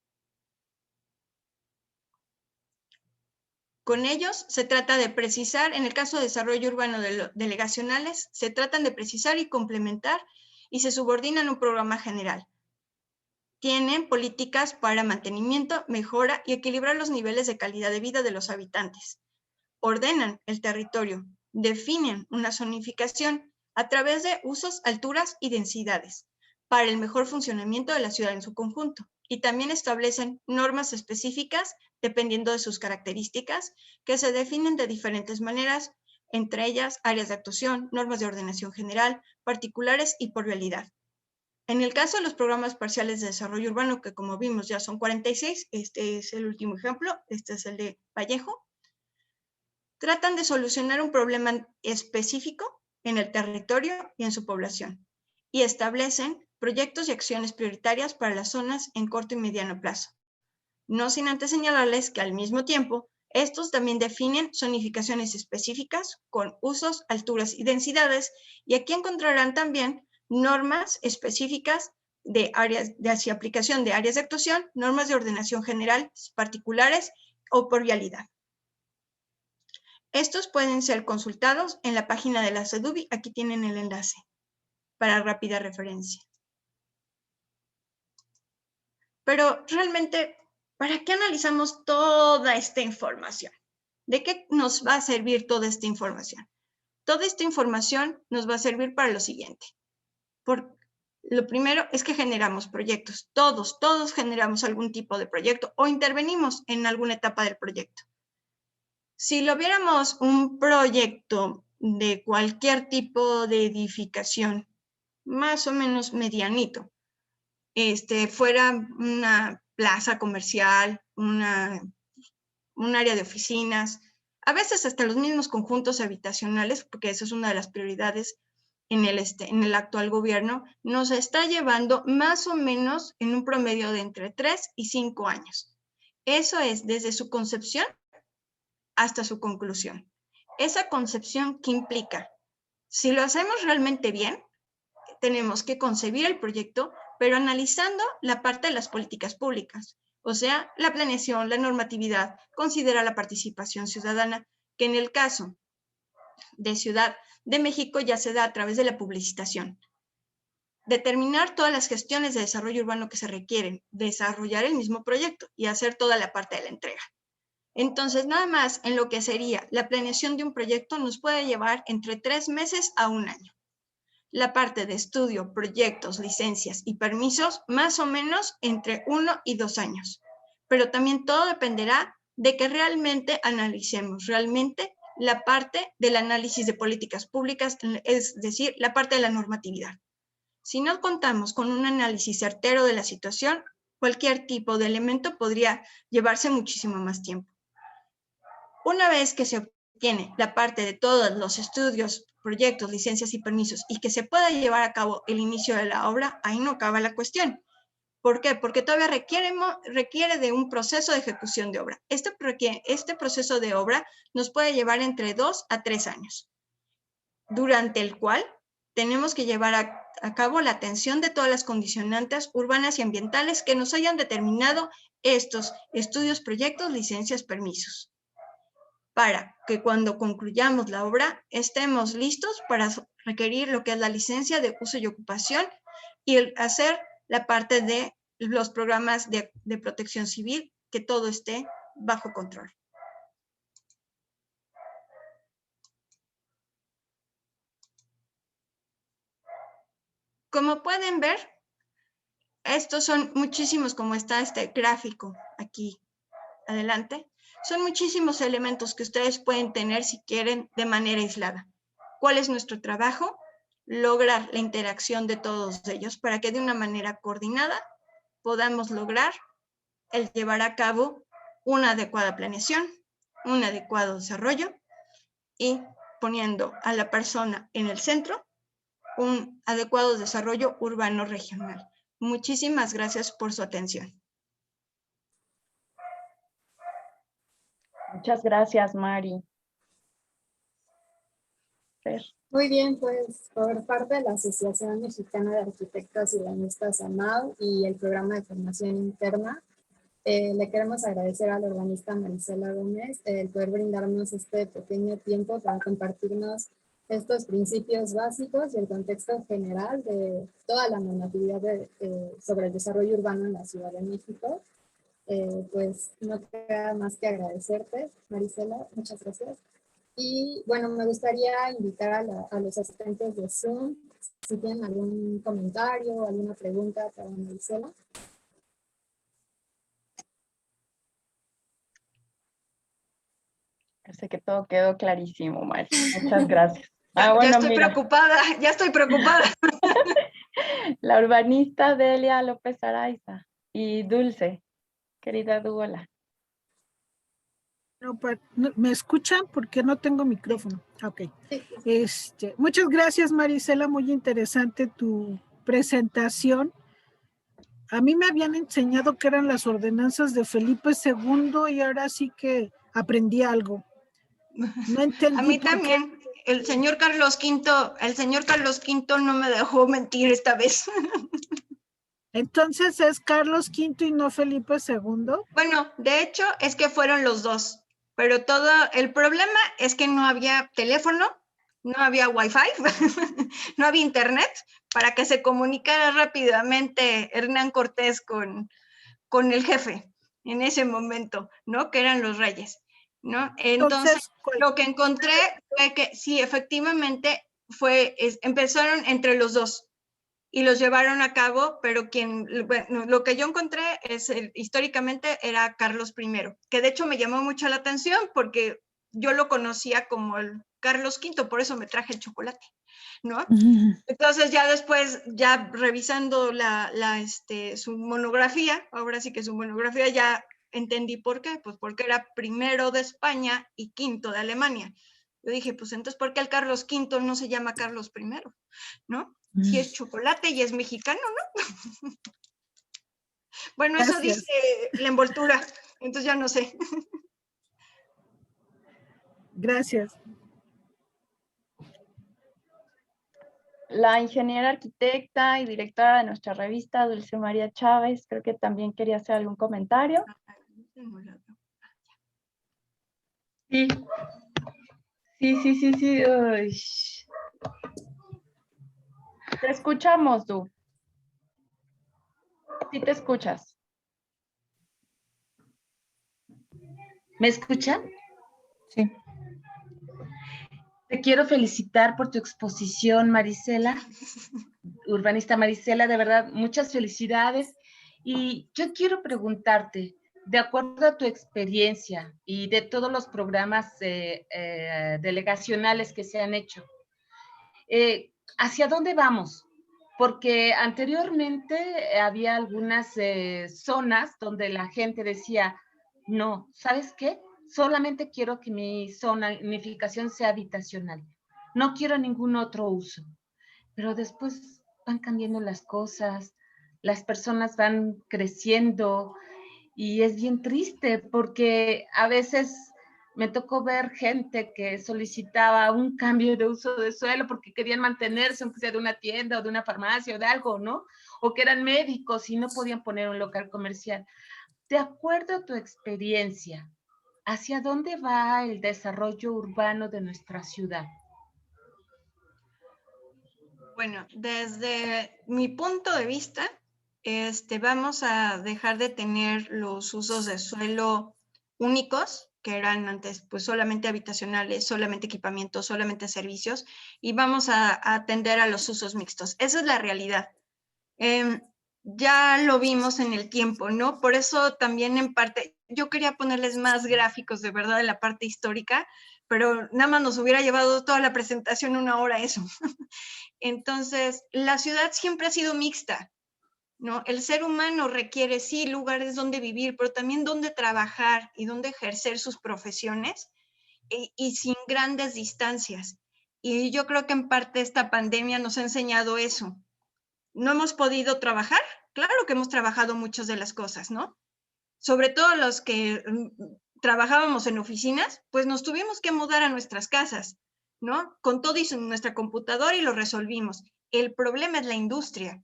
Con ellos se trata de precisar, en el caso de desarrollo urbano delegacionales, se tratan de precisar y complementar y se subordinan un programa general. Tienen políticas para mantenimiento, mejora y equilibrar los niveles de calidad de vida de los habitantes. Ordenan el territorio, definen una zonificación a través de usos, alturas y densidades para el mejor funcionamiento de la ciudad en su conjunto. Y también establecen normas específicas dependiendo de sus características que se definen de diferentes maneras, entre ellas áreas de actuación, normas de ordenación general, particulares y por vialidad. En el caso de los programas parciales de desarrollo urbano, que como vimos ya son 46, este es el último ejemplo, este es el de Vallejo, tratan de solucionar un problema específico en el territorio y en su población, y establecen proyectos y acciones prioritarias para las zonas en corto y mediano plazo. No sin antes señalarles que al mismo tiempo, estos también definen zonificaciones específicas con usos, alturas y densidades, y aquí encontrarán también normas específicas de áreas de aplicación de áreas de actuación, normas de ordenación general particulares o por vialidad. Estos pueden ser consultados en la página de la SEDUBI, aquí tienen el enlace para rápida referencia. Pero realmente, ¿para qué analizamos toda esta información? ¿De qué nos va a servir toda esta información? Toda esta información nos va a servir para lo siguiente. Lo primero es que generamos proyectos. Todos generamos algún tipo de proyecto o intervenimos en alguna etapa del proyecto. Si lo viéramos un proyecto de cualquier tipo de edificación, más o menos medianito, fuera una plaza comercial, un área de oficinas, a veces hasta los mismos conjuntos habitacionales, porque esa es una de las prioridades en el actual gobierno, nos está llevando más o menos en un promedio de entre 3 y 5 años. Eso es desde su concepción hasta su conclusión. Esa concepción, ¿qué implica? Si lo hacemos realmente bien, tenemos que concebir el proyecto, pero analizando la parte de las políticas públicas, o sea, la planeación, la normatividad, considera la participación ciudadana, que en el caso de Ciudad de México ya se da a través de la publicitación. Determinar todas las gestiones de desarrollo urbano que se requieren, desarrollar el mismo proyecto y hacer toda la parte de la entrega. Entonces, nada más en lo que sería la planeación de un proyecto nos puede llevar entre 3 meses a 1 año. La parte de estudio, proyectos, licencias y permisos, más o menos entre 1 y 2 años. Pero también todo dependerá de que realmente analicemos realmente la parte del análisis de políticas públicas, es decir, la parte de la normatividad. Si no contamos con un análisis certero de la situación, cualquier tipo de elemento podría llevarse muchísimo más tiempo. Una vez que se obtiene la parte de todos los estudios, proyectos, licencias y permisos y que se pueda llevar a cabo el inicio de la obra, ahí no acaba la cuestión. ¿Por qué? Porque todavía requiere de un proceso de ejecución de obra. Este proceso de obra nos puede llevar entre 2 a 3 años, durante el cual tenemos que llevar a cabo la atención de todas las condicionantes urbanas y ambientales que nos hayan determinado estos estudios, proyectos, licencias, permisos, para que cuando concluyamos la obra estemos listos para requerir lo que es la licencia de uso y ocupación y hacer la parte de los programas de protección civil, que todo esté bajo control. Como pueden ver, estos son muchísimos, como está este gráfico aquí adelante, son muchísimos elementos que ustedes pueden tener si quieren de manera aislada. ¿Cuál es nuestro trabajo? Lograr la interacción de todos ellos para que de una manera coordinada podamos lograr el llevar a cabo una adecuada planeación, un adecuado desarrollo y poniendo a la persona en el centro, un adecuado desarrollo urbano regional. Muchísimas gracias por su atención. Muchas gracias, Mari. Fer. Muy bien, pues por parte de la Asociación Mexicana de Arquitectos y Urbanistas AMAU y el programa de formación interna, le queremos agradecer a la urbanista Marisela Gómez el poder brindarnos este pequeño tiempo para compartirnos estos principios básicos y el contexto general de toda la normatividad sobre el desarrollo urbano en la Ciudad de México. Pues no queda más que agradecerte, Marisela, muchas gracias. Y bueno, me gustaría invitar a los asistentes de Zoom, si tienen algún comentario o alguna pregunta para Marisela. Sé que todo quedó clarísimo, Mari. Muchas gracias. Ya estoy mira, preocupada, ya estoy preocupada. la urbanista Delia López Araiza y Dulce, querida Duola. ¿Me escuchan? Porque no tengo micrófono. Ok. Muchas gracias, Marisela. Muy interesante tu presentación. A mí me habían enseñado que eran las ordenanzas de Felipe II y ahora sí que aprendí algo. No entendí. A mí también. El señor Carlos V no me dejó mentir esta vez. Entonces es Carlos V y no Felipe II. Bueno, de hecho es que fueron los dos, pero el problema es que no había teléfono, no había wifi, no había internet para que se comunicara rápidamente Hernán Cortés con el jefe en ese momento, ¿no? Que eran los reyes, ¿no? Entonces lo que encontré fue que sí, efectivamente empezaron entre los dos y los llevaron a cabo, pero lo que yo encontré es, históricamente era Carlos I, que de hecho me llamó mucho la atención porque yo lo conocía como el Carlos V, por eso me traje el chocolate, ¿no? Entonces ya después, ya revisando su monografía, ahora sí que su monografía, ya entendí por qué, pues porque era primero de España y quinto de Alemania. Yo dije, pues entonces, ¿por qué el Carlos V no se llama Carlos I? ¿No? Si es chocolate y es mexicano, ¿no? Bueno, gracias. Eso dice la envoltura, entonces ya no sé. Gracias. La ingeniera arquitecta y directora de nuestra revista, Dulce María Chávez, creo que también quería hacer algún comentario. Sí. Uy. Te escuchamos, Du. Sí te escuchas. ¿Me escuchan? Sí. Te quiero felicitar por tu exposición, Marisela, urbanista Marisela, de verdad, muchas felicidades. Y yo quiero preguntarte, de acuerdo a tu experiencia y de todos los programas delegacionales que se han hecho, ¿hacia dónde vamos? Porque anteriormente había algunas zonas donde la gente decía, no, ¿sabes qué? Solamente quiero que mi zonificación sea habitacional. No quiero ningún otro uso. Pero después van cambiando las cosas, las personas van creciendo y es bien triste porque a veces me tocó ver gente que solicitaba un cambio de uso de suelo porque querían mantenerse, aunque sea de una tienda o de una farmacia o de algo, ¿no? O que eran médicos y no podían poner un local comercial. De acuerdo a tu experiencia, ¿hacia dónde va el desarrollo urbano de nuestra ciudad? Bueno, desde mi punto de vista, vamos a dejar de tener los usos de suelo únicos, que eran antes pues solamente habitacionales, solamente equipamientos, solamente servicios, y vamos a atender a los usos mixtos. Esa es la realidad. Ya lo vimos en el tiempo, ¿no? Por eso también en parte, yo quería ponerles más gráficos de verdad de la parte histórica, pero nada más nos hubiera llevado toda la presentación 1 hora eso. Entonces, la ciudad siempre ha sido mixta, ¿no? El ser humano requiere, sí, lugares donde vivir, pero también donde trabajar y donde ejercer sus profesiones y sin grandes distancias. Y yo creo que en parte esta pandemia nos ha enseñado eso. ¿No hemos podido trabajar? Claro que hemos trabajado muchas de las cosas, ¿no? Sobre todo los que trabajábamos en oficinas, pues nos tuvimos que mudar a nuestras casas, ¿no? Con todo y nuestra computadora y lo resolvimos. El problema es la industria,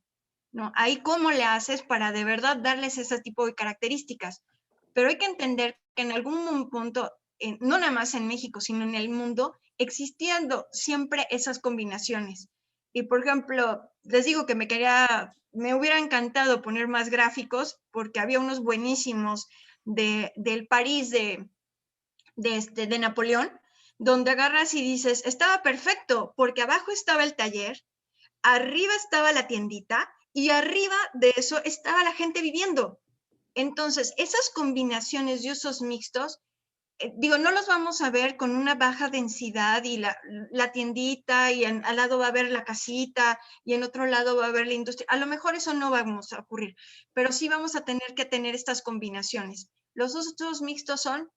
¿no? Ahí cómo le haces para de verdad darles ese tipo de características. Pero hay que entender que en algún punto, no nada más en México, sino en el mundo, existiendo siempre esas combinaciones. Y por ejemplo, les digo que me hubiera encantado poner más gráficos porque había unos buenísimos del París de Napoleón, donde agarras y dices, estaba perfecto, porque abajo estaba el taller, arriba estaba la tiendita y arriba de eso estaba la gente viviendo. Entonces, esas combinaciones de usos mixtos, digo, no los vamos a ver con una baja densidad y la tiendita y al lado va a haber la casita y en otro lado va a haber la industria. A lo mejor eso no vamos a ocurrir, pero sí vamos a tener que tener estas combinaciones. Los usos mixtos son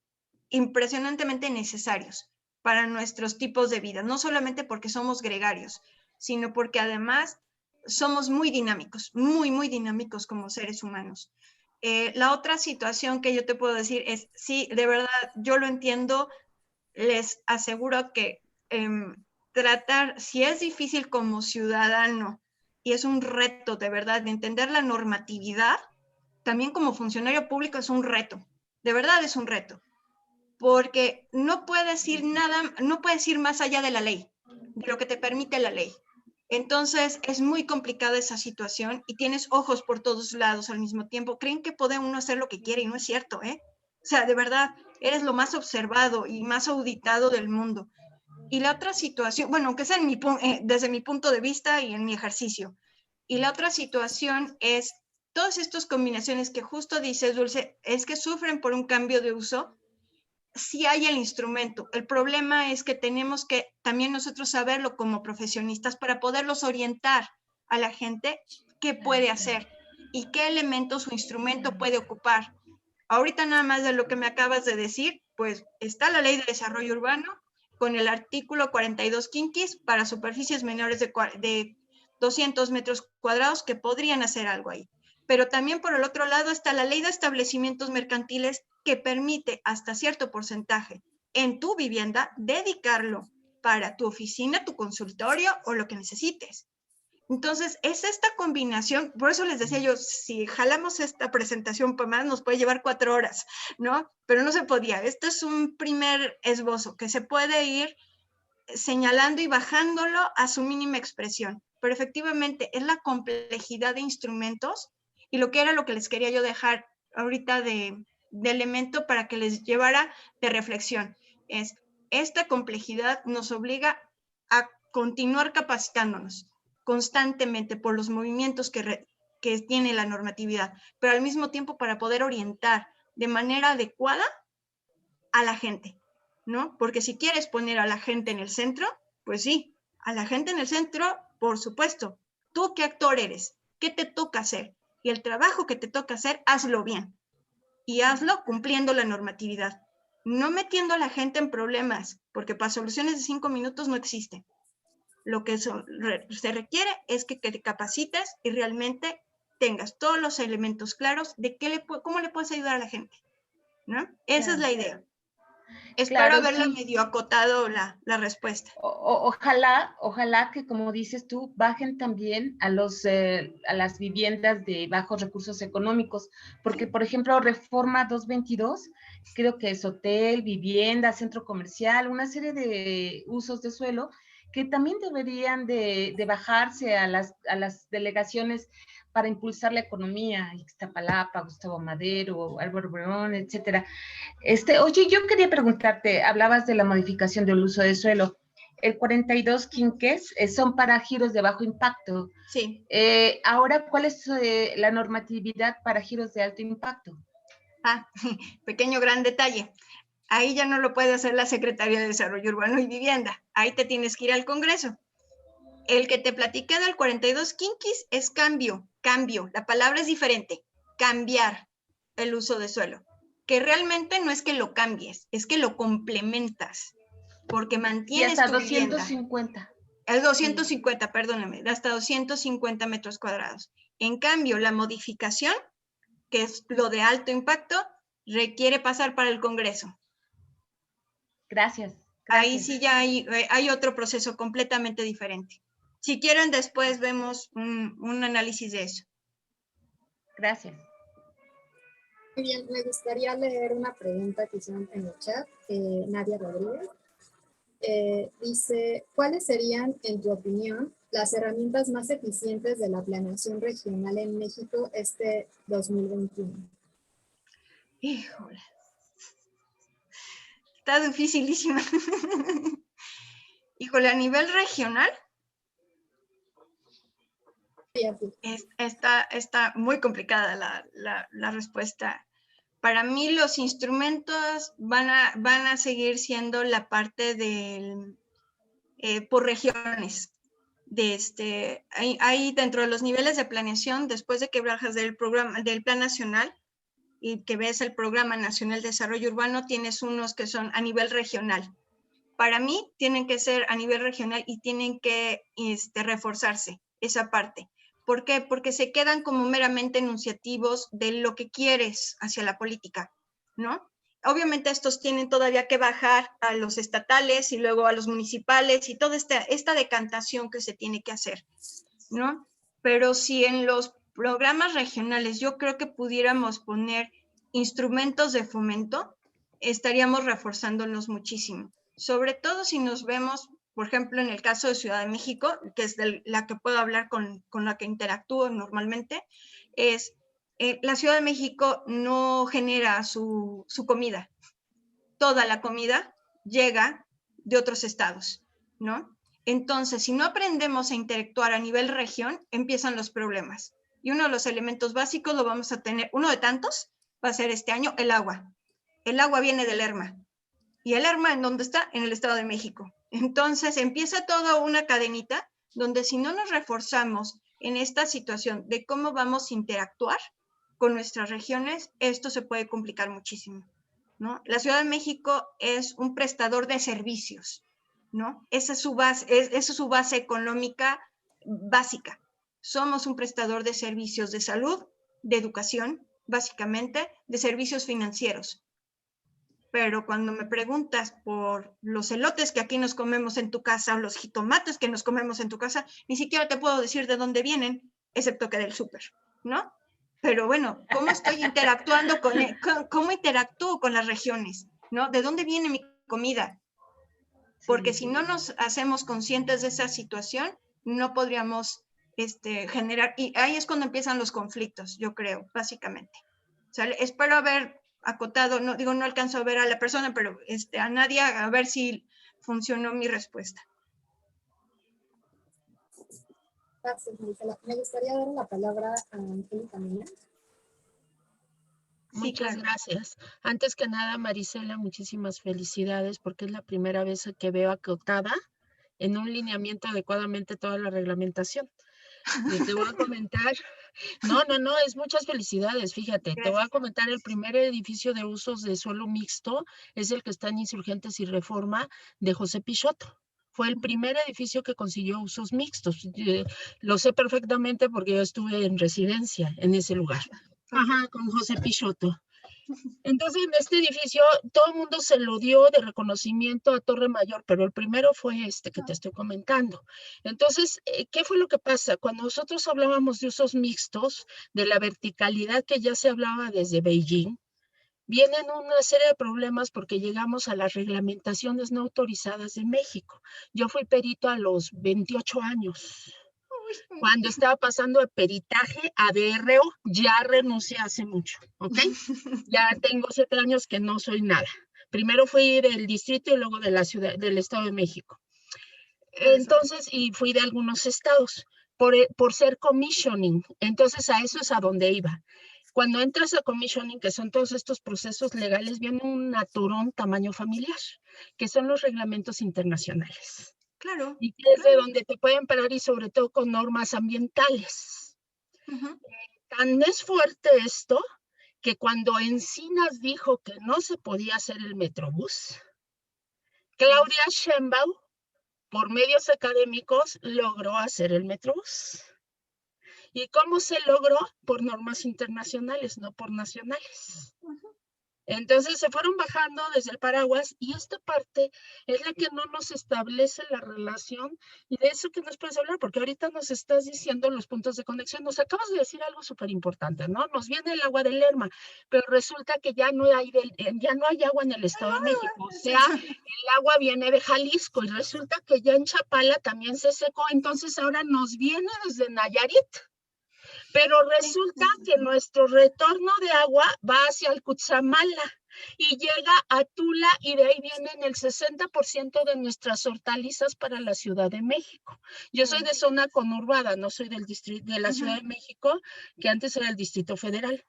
impresionantemente necesarios para nuestros tipos de vida, no solamente porque somos gregarios, sino porque además somos muy dinámicos, muy dinámicos como seres humanos. La otra situación que yo te puedo decir es, sí, de verdad, yo lo entiendo, les aseguro que tratar, si es difícil como ciudadano y es un reto de verdad de entender la normatividad, también como funcionario público es un reto, de verdad es un reto, porque no puedes ir nada, no puedes ir más allá de la ley, de lo que te permite la ley. Entonces es muy complicada esa situación y tienes ojos por todos lados al mismo tiempo. Creen que puede uno hacer lo que quiere y no es cierto, ¿eh? O sea, de verdad, eres lo más observado y más auditado del mundo. Y la otra situación, bueno, aunque sea desde mi punto de vista y en mi ejercicio. Y la otra situación es todas estas combinaciones que justo dices, Dulce, es que sufren por un cambio de uso. Sí hay el instrumento. El problema es que tenemos que también nosotros saberlo como profesionistas para poderlos orientar a la gente qué puede hacer y qué elementos o instrumento puede ocupar. Ahorita nada más de lo que me acabas de decir, pues está la Ley de Desarrollo Urbano con el artículo 42 quinquis para superficies menores de 200 metros cuadrados que podrían hacer algo ahí. Pero también por el otro lado está la Ley de Establecimientos Mercantiles que permite hasta cierto porcentaje en tu vivienda dedicarlo para tu oficina, tu consultorio o lo que necesites. Entonces, es esta combinación, por eso les decía yo, si jalamos esta presentación para más, nos puede llevar 4 horas, ¿no? Pero no se podía. Este es un primer esbozo que se puede ir señalando y bajándolo a su mínima expresión. Pero efectivamente, es la complejidad de instrumentos y lo que era lo que les quería yo dejar ahorita de elemento para que les llevara de reflexión. Es, esta complejidad nos obliga a continuar capacitándonos constantemente por los movimientos que tiene la normatividad, pero al mismo tiempo para poder orientar de manera adecuada a la gente, ¿no? Porque si quieres poner a la gente en el centro, pues sí, a la gente en el centro, por supuesto. ¿Tú qué actor eres? ¿Qué te toca hacer? Y el trabajo que te toca hacer, hazlo bien. Y hazlo cumpliendo la normatividad. No metiendo a la gente en problemas, porque para soluciones de 5 minutos no existen. Lo que se requiere es que te capacites y realmente tengas todos los elementos claros de cómo le puedes ayudar a la gente, ¿no? Esa es la idea. Espero haberle medio acotado la respuesta. Ojalá que, como dices tú, bajen también a las viviendas de bajos recursos económicos, porque, por ejemplo, Reforma 222, creo que es hotel, vivienda, centro comercial, una serie de usos de suelo que también deberían de bajarse a las delegaciones para impulsar la economía, Ixtapalapa, Gustavo Madero, Álvaro Obregón, etcétera. Oye, yo quería preguntarte, hablabas de la modificación del uso de suelo. El 42 quinques son para giros de bajo impacto. Sí. Ahora, ¿cuál es la normatividad para giros de alto impacto? Pequeño gran detalle. Ahí ya no lo puede hacer la Secretaría de Desarrollo Urbano y Vivienda. Ahí te tienes que ir al Congreso. El que te platiqué del 42 quinquis es cambio. La palabra es diferente. Cambiar el uso de suelo. Que realmente no es que lo cambies, es que lo complementas. Porque mantienes y hasta tu 250. El 250, sí. Perdóname, hasta 250 metros cuadrados. En cambio, la modificación, que es lo de alto impacto, requiere pasar para el Congreso. Gracias. Ahí sí ya hay otro proceso completamente diferente. Si quieren, después vemos un análisis de eso. Gracias. Muy bien, me gustaría leer una pregunta que hicieron en el chat, Nadia Rodríguez. Dice, ¿cuáles serían, en tu opinión, las herramientas más eficientes de la planeación regional en México este 2021? Híjole. Está dificilísima. Híjole, a nivel regional, está muy complicada la respuesta. Para mí los instrumentos van a seguir siendo la parte del por regiones. Hay dentro de los niveles de planeación, después de que bajas del Plan Nacional y que ves el Programa Nacional de Desarrollo Urbano, tienes unos que son a nivel regional. Para mí tienen que ser a nivel regional y tienen que reforzarse esa parte. ¿Por qué? Porque se quedan como meramente enunciativos de lo que quieres hacia la política, ¿no? Obviamente estos tienen todavía que bajar a los estatales y luego a los municipales y toda esta decantación que se tiene que hacer, ¿no? Pero si en los programas regionales yo creo que pudiéramos poner instrumentos de fomento, estaríamos reforzándonos muchísimo. Sobre todo si nos vemos, por ejemplo, en el caso de Ciudad de México, que es la que puedo hablar con la que interactúo normalmente, es la Ciudad de México no genera su comida. Toda la comida llega de otros estados, ¿no? Entonces, si no aprendemos a interactuar a nivel región, empiezan los problemas. Y uno de los elementos básicos lo vamos a tener, uno de tantos, va a ser este año, el agua. El agua viene del ERMA. ¿Y el ERMA en dónde está? En el Estado de México. Entonces, empieza toda una cadenita donde si no nos reforzamos en esta situación de cómo vamos a interactuar con nuestras regiones, esto se puede complicar muchísimo, ¿no? La Ciudad de México es un prestador de servicios, ¿no? Esa es su base económica básica. Somos un prestador de servicios de salud, de educación, básicamente, de servicios financieros. Pero cuando me preguntas por los elotes que aquí nos comemos en tu casa o los jitomates que nos comemos en tu casa, ni siquiera te puedo decir de dónde vienen, excepto que del súper, ¿no? Pero bueno, ¿cómo estoy interactuando cómo interactúo con las regiones? ¿No? ¿De dónde viene mi comida? Porque si no nos hacemos conscientes de esa situación, no podríamos generar, y ahí es cuando empiezan los conflictos, yo creo, básicamente. ¿Sale? Espero haber acotado, no alcanzo a ver a la persona, pero a Nadia, a ver si funcionó mi respuesta. Gracias, Marisela. Me gustaría dar la palabra a Angélica Mina. Muchas gracias. Antes que nada, Marisela, muchísimas felicidades porque es la primera vez que veo acotada en un lineamiento adecuadamente toda la reglamentación. Y te voy a comentar, no, es muchas felicidades, fíjate, gracias. Te voy a comentar, el primer edificio de usos de suelo mixto es el que está en Insurgentes y Reforma de José Pichotto. Fue el primer edificio que consiguió usos mixtos. Lo sé perfectamente porque yo estuve en residencia en ese lugar. Ajá, con José Pichotto. Entonces, en este edificio, todo el mundo se lo dio de reconocimiento a Torre Mayor, pero el primero fue este que te estoy comentando. Entonces, ¿qué fue lo que pasa? Cuando nosotros hablábamos de usos mixtos, de la verticalidad que ya se hablaba desde Beijing, vienen una serie de problemas porque llegamos a las reglamentaciones no autorizadas de México. Yo fui perito a los 28 años. Cuando estaba pasando de peritaje a DRO, ya renuncié hace mucho, ¿ok? Ya tengo 7 años que no soy nada. Primero fui del distrito y luego de la ciudad, del Estado de México. Entonces, y fui de algunos estados por ser commissioning. Entonces, a eso es a donde iba. Cuando entras a commissioning, que son todos estos procesos legales, viene un aturón tamaño familiar, que son los reglamentos internacionales. Claro. Y que es de donde te pueden parar y sobre todo con normas ambientales. Tan es fuerte esto que cuando Encinas dijo que no se podía hacer el Metrobús, Claudia Sheinbaum, por medios académicos, logró hacer el Metrobús. ¿Y cómo se logró? Por normas internacionales, no por nacionales. Entonces se fueron bajando desde el paraguas y esta parte es la que no nos establece la relación y de eso que nos puedes hablar, porque ahorita nos estás diciendo los puntos de conexión. Nos acabas de decir algo súper importante, ¿no? Nos viene el agua del Lerma, pero resulta que ya no hay agua en el Estado de México, o sea, el agua viene de Jalisco y resulta que ya en Chapala también se secó, entonces ahora nos viene desde Nayarit. Pero resulta que nuestro retorno de agua va hacia el Cutzamala y llega a Tula y de ahí vienen el 60% de nuestras hortalizas para la Ciudad de México. Yo soy de zona conurbada, no soy del distrito de la Ciudad de México, que antes era el Distrito Federal.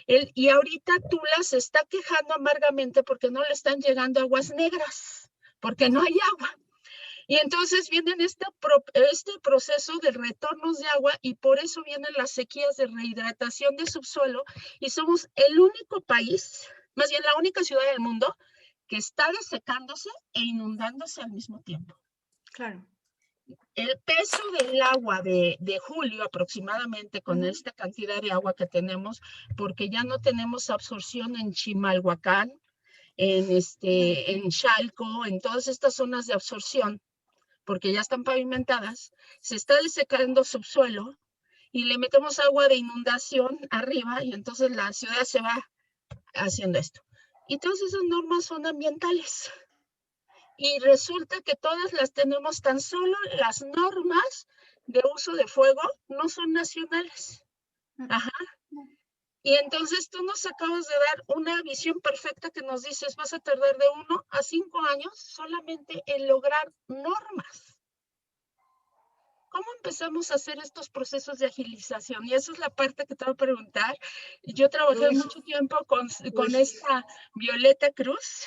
Y ahorita Tula se está quejando amargamente porque no le están llegando aguas negras, porque no hay agua. Y entonces viene este proceso de retornos de agua y por eso vienen las sequías de rehidratación de subsuelo y somos el único país, más bien la única ciudad del mundo que está desecándose e inundándose al mismo tiempo. Claro. El peso del agua de julio aproximadamente con esta cantidad de agua que tenemos, porque ya no tenemos absorción en Chimalhuacán, en Chalco, en todas estas zonas de absorción, porque ya están pavimentadas, se está desecando subsuelo y le metemos agua de inundación arriba y entonces la ciudad se va haciendo esto. Y todas esas normas son ambientales. Y resulta que todas las tenemos, tan solo las normas de uso de fuego no son nacionales. Ajá. Y entonces tú nos acabas de dar una visión perfecta que nos dices, vas a tardar de 1 a 5 años solamente en lograr normas. ¿Cómo empezamos a hacer estos procesos de agilización? Y esa es la parte que te voy a preguntar. Yo trabajé mucho tiempo con esta Violeta Cruz.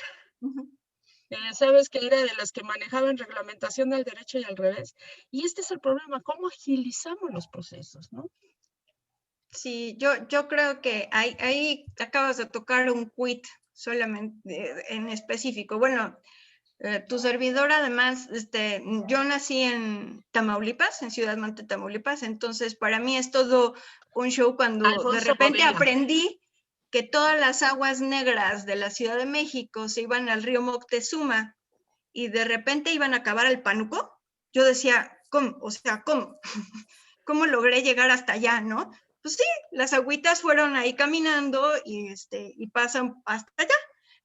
Sabes que era de las que manejaban reglamentación del derecho y al revés. Y este es el problema, ¿cómo agilizamos los procesos, no? Sí, yo creo que ahí acabas de tocar un quid solamente en específico. Bueno, tu servidor además, yo nací en Tamaulipas, en Ciudad Mante, Tamaulipas, entonces para mí es todo un show cuando Alfonso de repente Bovela. aprendí que todas las aguas negras de la Ciudad de México se iban al río Moctezuma y de repente iban a acabar al Pánuco. Yo decía, ¿cómo? O sea, ¿cómo? ¿Cómo logré llegar hasta allá, no? Pues sí, las agüitas fueron ahí caminando y pasan hasta allá,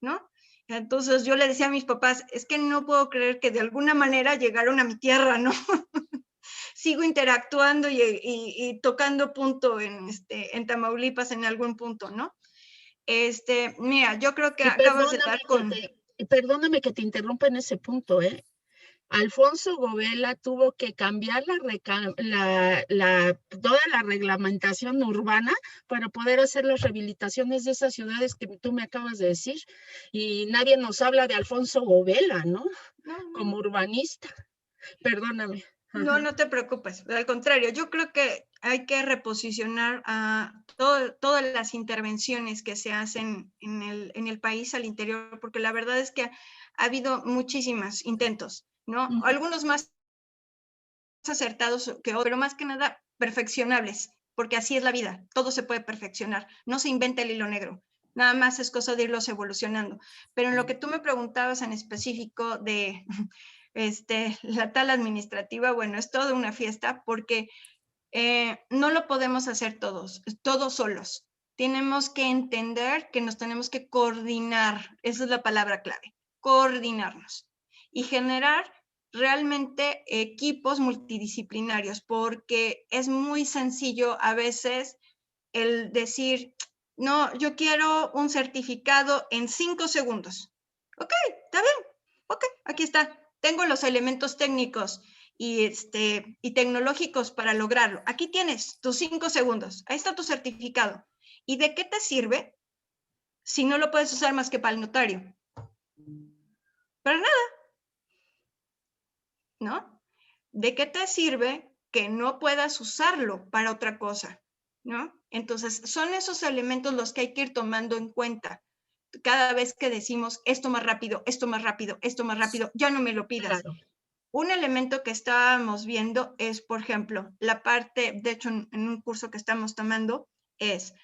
¿no? Entonces yo le decía a mis papás, es que no puedo creer que de alguna manera llegaron a mi tierra, ¿no? Sigo interactuando y tocando punto en Tamaulipas en algún punto, ¿no? Mira, yo creo que acabas de dar con... Perdóname que te interrumpa en ese punto, ¿eh? Alfonso Bovela tuvo que cambiar toda la reglamentación urbana para poder hacer las rehabilitaciones de esas ciudades que tú me acabas de decir. Y nadie nos habla de Alfonso Bovela, ¿no? Como urbanista. Perdóname. No, no te preocupes. Al contrario, yo creo que hay que reposicionar a todas las intervenciones que se hacen en el país al interior, porque la verdad es que ha habido muchísimos intentos, ¿no? Algunos más acertados que otros, pero más que nada perfeccionables, porque así es la vida, todo se puede perfeccionar, no se inventa el hilo negro, nada más es cosa de irlos evolucionando. Pero en lo que tú me preguntabas en específico de la tal administrativa, bueno, es toda una fiesta porque no lo podemos hacer todos solos. Tenemos que entender que nos tenemos que coordinar, esa es la palabra clave, coordinarnos y generar realmente equipos multidisciplinarios, porque es muy sencillo a veces el decir, no, yo quiero un certificado en 5 segundos. Ok, está bien, ok, aquí está, tengo los elementos técnicos y tecnológicos para lograrlo. Aquí tienes tus 5 segundos, ahí está tu certificado. ¿Y de qué te sirve si no lo puedes usar más que para el notario? Para nada, ¿no? ¿De qué te sirve que no puedas usarlo para otra cosa? ¿No? Entonces, son esos elementos los que hay que ir tomando en cuenta. Cada vez que decimos esto más rápido, esto más rápido, esto más rápido, ya no me lo pidas. Claro. Un elemento que estábamos viendo es, por ejemplo, la parte, de hecho, en un curso que estamos tomando, es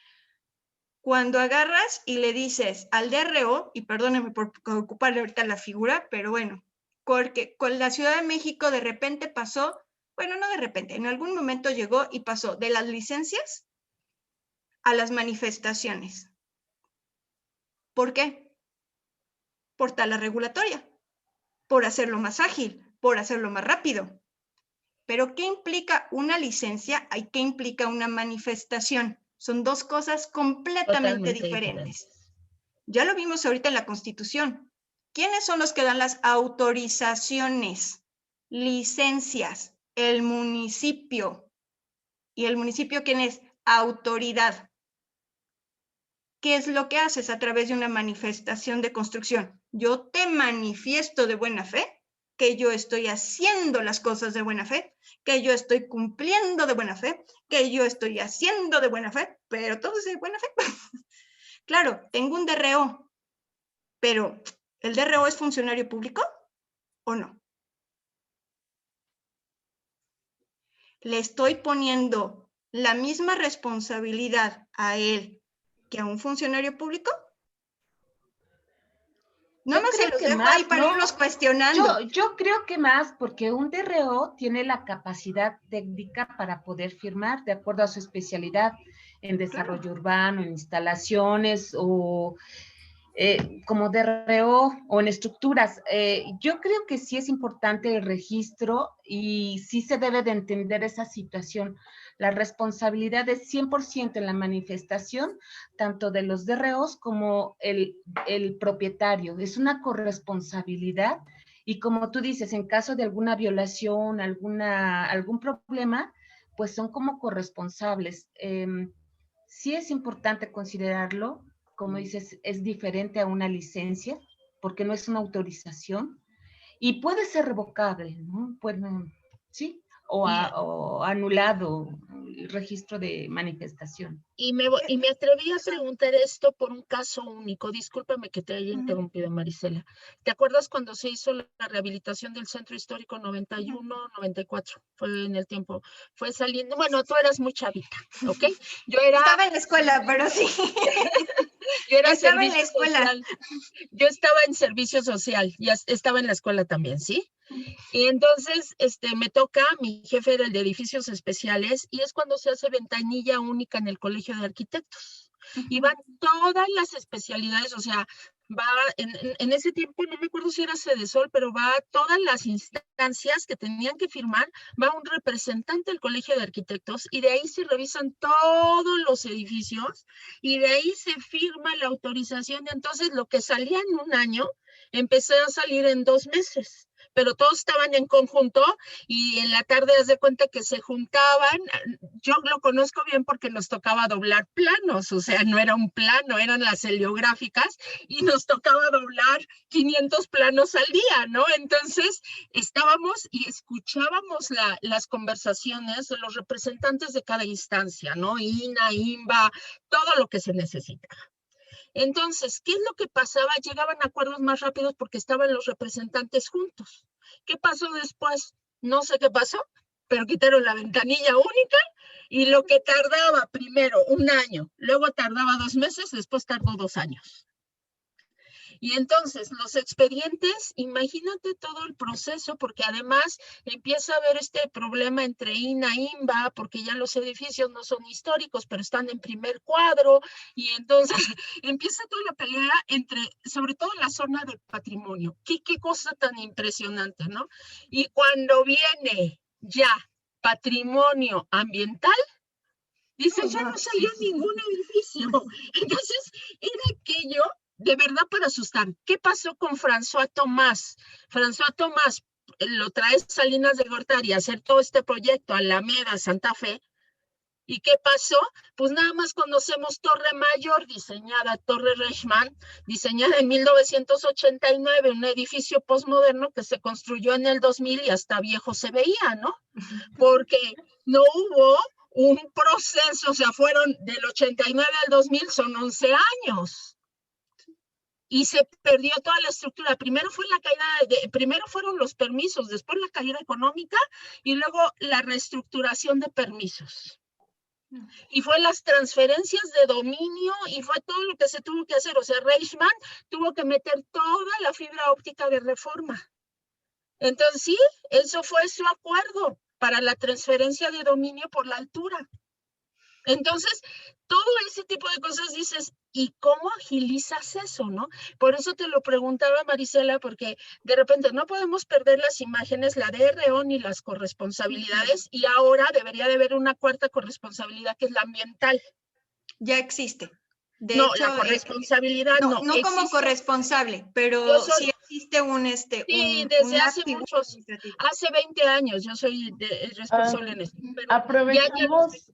Cuando agarras y le dices al DRO, y perdónenme por ocuparle ahorita la figura, pero bueno, porque con la Ciudad de México de repente pasó, bueno, no de repente, en algún momento llegó y pasó de las licencias a las manifestaciones. ¿Por qué? Por tala regulatoria, por hacerlo más ágil, por hacerlo más rápido. Pero ¿qué implica una licencia y qué implica una manifestación? Son dos cosas completamente diferentes. Ya lo vimos ahorita en la Constitución. ¿Quiénes son los que dan las autorizaciones? Licencias. El municipio. ¿Y el municipio quién es? Autoridad. ¿Qué es lo que haces a través de una manifestación de construcción? Yo te manifiesto de buena fe que yo estoy haciendo las cosas de buena fe, que yo estoy cumpliendo de buena fe, que yo estoy haciendo de buena fe, pero todo es de buena fe. Claro, tengo un DRO, pero ¿el DRO es funcionario público o no? ¿Le estoy poniendo la misma responsabilidad a él que a un funcionario público? No más se los dejo ahí para irlos cuestionando. Yo creo que más, porque un DRO tiene la capacidad técnica para poder firmar de acuerdo a su especialidad en desarrollo urbano, en instalaciones o como DRO o en estructuras. Yo creo que sí es importante el registro y sí se debe de entender esa situación. La responsabilidad es 100% en la manifestación, tanto de los DROs como el propietario. Es una corresponsabilidad y como tú dices, en caso de alguna violación, algún problema, pues son como corresponsables. Sí es importante considerarlo, como dices, es diferente a una licencia, porque no es una autorización, y puede ser revocable, ¿no? Sí, o anulado el registro de manifestación. Y me atreví a preguntar esto por un caso único. Discúlpame que te haya interrumpido, Marisela. ¿Te acuerdas cuando se hizo la rehabilitación del Centro Histórico 91, 94? Fue en el tiempo, fue saliendo, bueno, tú eras muy chavita, ¿ok? Estaba en la escuela, pero sí. Yo estaba en la escuela. Social. Yo estaba en servicio social, ya estaba en la escuela también, ¿sí? Y entonces me toca, mi jefe era el de edificios especiales, y es cuando se hace ventanilla única en el Colegio de Arquitectos. Y van todas las especialidades, o sea, va en ese tiempo, no me acuerdo si era Sedesol, pero va todas las instancias que tenían que firmar, va un representante del Colegio de Arquitectos, y de ahí se revisan todos los edificios, y de ahí se firma la autorización. Entonces, lo que salía en un año, empezó a salir en 2 meses. Pero todos estaban en conjunto y en la tarde haz de cuenta que se juntaban. Yo lo conozco bien porque nos tocaba doblar planos, o sea, no era un plano, eran las heliográficas y nos tocaba doblar 500 planos al día, ¿no? Entonces estábamos y escuchábamos las conversaciones de los representantes de cada instancia, ¿no? INA, INBA, todo lo que se necesita. Entonces, ¿qué es lo que pasaba? Llegaban a acuerdos más rápidos porque estaban los representantes juntos. ¿Qué pasó después? No sé qué pasó, pero quitaron la ventanilla única y lo que tardaba primero 1 año, luego tardaba 2 meses, después tardó 2 años. Y entonces los expedientes, imagínate todo el proceso, porque además empieza a haber este problema entre INA e INBA, porque ya los edificios no son históricos, pero están en primer cuadro, y entonces empieza toda la pelea entre, sobre todo en la zona de patrimonio. Qué cosa tan impresionante, ¿no? Y cuando viene ya patrimonio ambiental, dice, ya no salió ningún edificio. Entonces, era aquello de verdad para asustar. ¿Qué pasó con François Tomás? François Tomás lo trae Salinas de Gortari a hacer todo este proyecto, Alameda, Santa Fe. ¿Y qué pasó? Pues nada más conocemos Torre Mayor, diseñada, Torre Reichmann, diseñada en 1989, un edificio postmoderno que se construyó en el 2000 y hasta viejo se veía, ¿no? Porque no hubo un proceso, o sea, fueron del 89 al 2000, son 11 años. Y se perdió toda la estructura. Primero fue la caída, primero fueron los permisos, después la caída económica y luego la reestructuración de permisos. Y fue las transferencias de dominio y fue todo lo que se tuvo que hacer. O sea, Reichmann tuvo que meter toda la fibra óptica de Reforma. Entonces, sí, eso fue su acuerdo para la transferencia de dominio por la altura. Entonces, todo ese tipo de cosas dices, ¿y cómo agilizas eso, no? Por eso te lo preguntaba, Marisela, porque de repente no podemos perder las imágenes, la DRO ni las corresponsabilidades, y ahora debería de haber una cuarta corresponsabilidad, que es la ambiental. Ya existe. De No, hecho, la corresponsabilidad no como existe. corresponsable, pero sí existe sí, desde hace activo muchos, administrativo. hace 20 años yo soy responsable en esto. Pero aprovechamos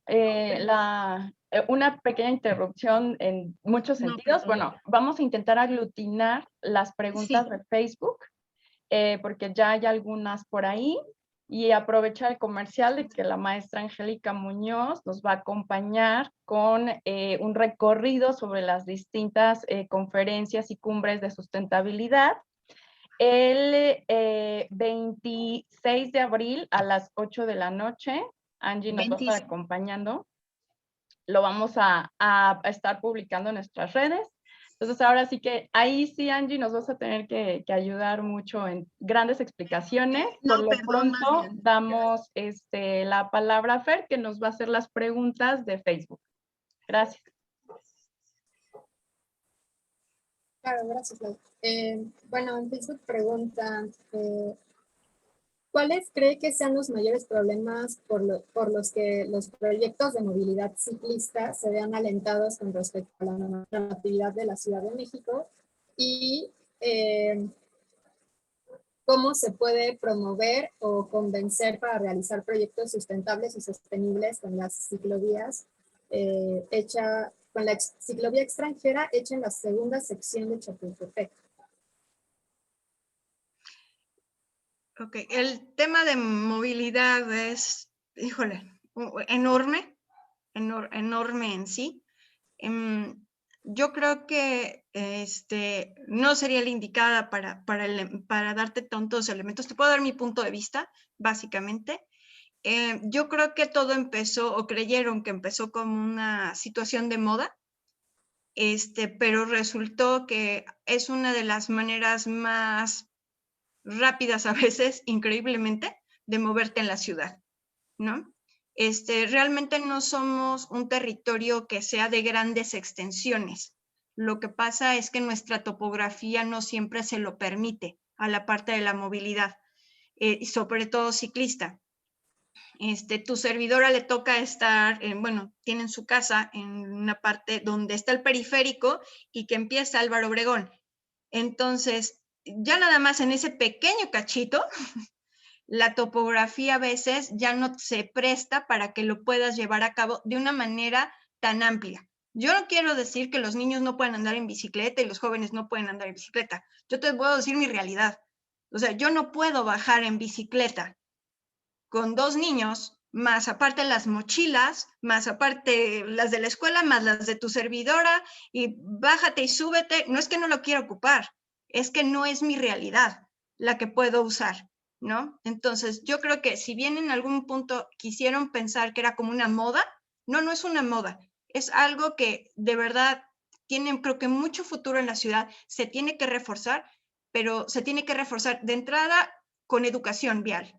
una pequeña interrupción en muchos sentidos. Bueno, vamos a intentar aglutinar las preguntas de Facebook, porque ya hay algunas por ahí, y aprovechar el comercial de que la maestra Angélica Muñoz nos va a acompañar con un recorrido sobre las distintas conferencias y cumbres de sustentabilidad. El 26 de abril a las 8 de la noche, Angie nos va a estar acompañando. Lo vamos a estar publicando en nuestras redes. Entonces, ahora sí que ahí sí, Angie, nos vas a tener que ayudar mucho en grandes explicaciones. Por lo pronto, damos la palabra a Fer, que nos va a hacer las preguntas de Facebook. Gracias. Claro, gracias, Lau. Bueno, en Facebook preguntan, ¿cuáles cree que sean los mayores problemas por los que los proyectos de movilidad ciclista se vean alentados con respecto a la normatividad de la Ciudad de México? Y ¿cómo se puede promover o convencer para realizar proyectos sustentables y sostenibles con las ciclovías con la ciclovía extranjera hecha en la segunda sección de Chapultepec? Ok, el tema de movilidad es, híjole, enorme en sí. Yo creo que no sería la indicada para darte tantos elementos. Te puedo dar mi punto de vista, básicamente. Yo creo que todo empezó, o creyeron que empezó como una situación de moda, pero resultó que es una de las maneras más rápidas a veces, increíblemente, de moverte en la ciudad, ¿no? Realmente no somos un territorio que sea de grandes extensiones. Lo que pasa es que nuestra topografía no siempre se lo permite a la parte de la movilidad, y sobre todo ciclista. Tu servidora le toca estar, tienen su casa en una parte donde está el periférico y que empieza Álvaro Obregón. Entonces, ya nada más en ese pequeño cachito, la topografía a veces ya no se presta para que lo puedas llevar a cabo de una manera tan amplia. Yo no quiero decir que los niños no puedan andar en bicicleta y los jóvenes no pueden andar en bicicleta. Yo te puedo decir mi realidad. O sea, yo no puedo bajar en bicicleta con 2 niños, más aparte las mochilas, más aparte las de la escuela, más las de tu servidora, y bájate y súbete. No es que no lo quiera ocupar, es que no es mi realidad la que puedo usar, ¿no? Entonces, yo creo que si bien en algún punto quisieron pensar que era como una moda, no es una moda, es algo que de verdad tiene, creo que mucho futuro en la ciudad, se tiene que reforzar, pero se tiene que reforzar de entrada con educación vial,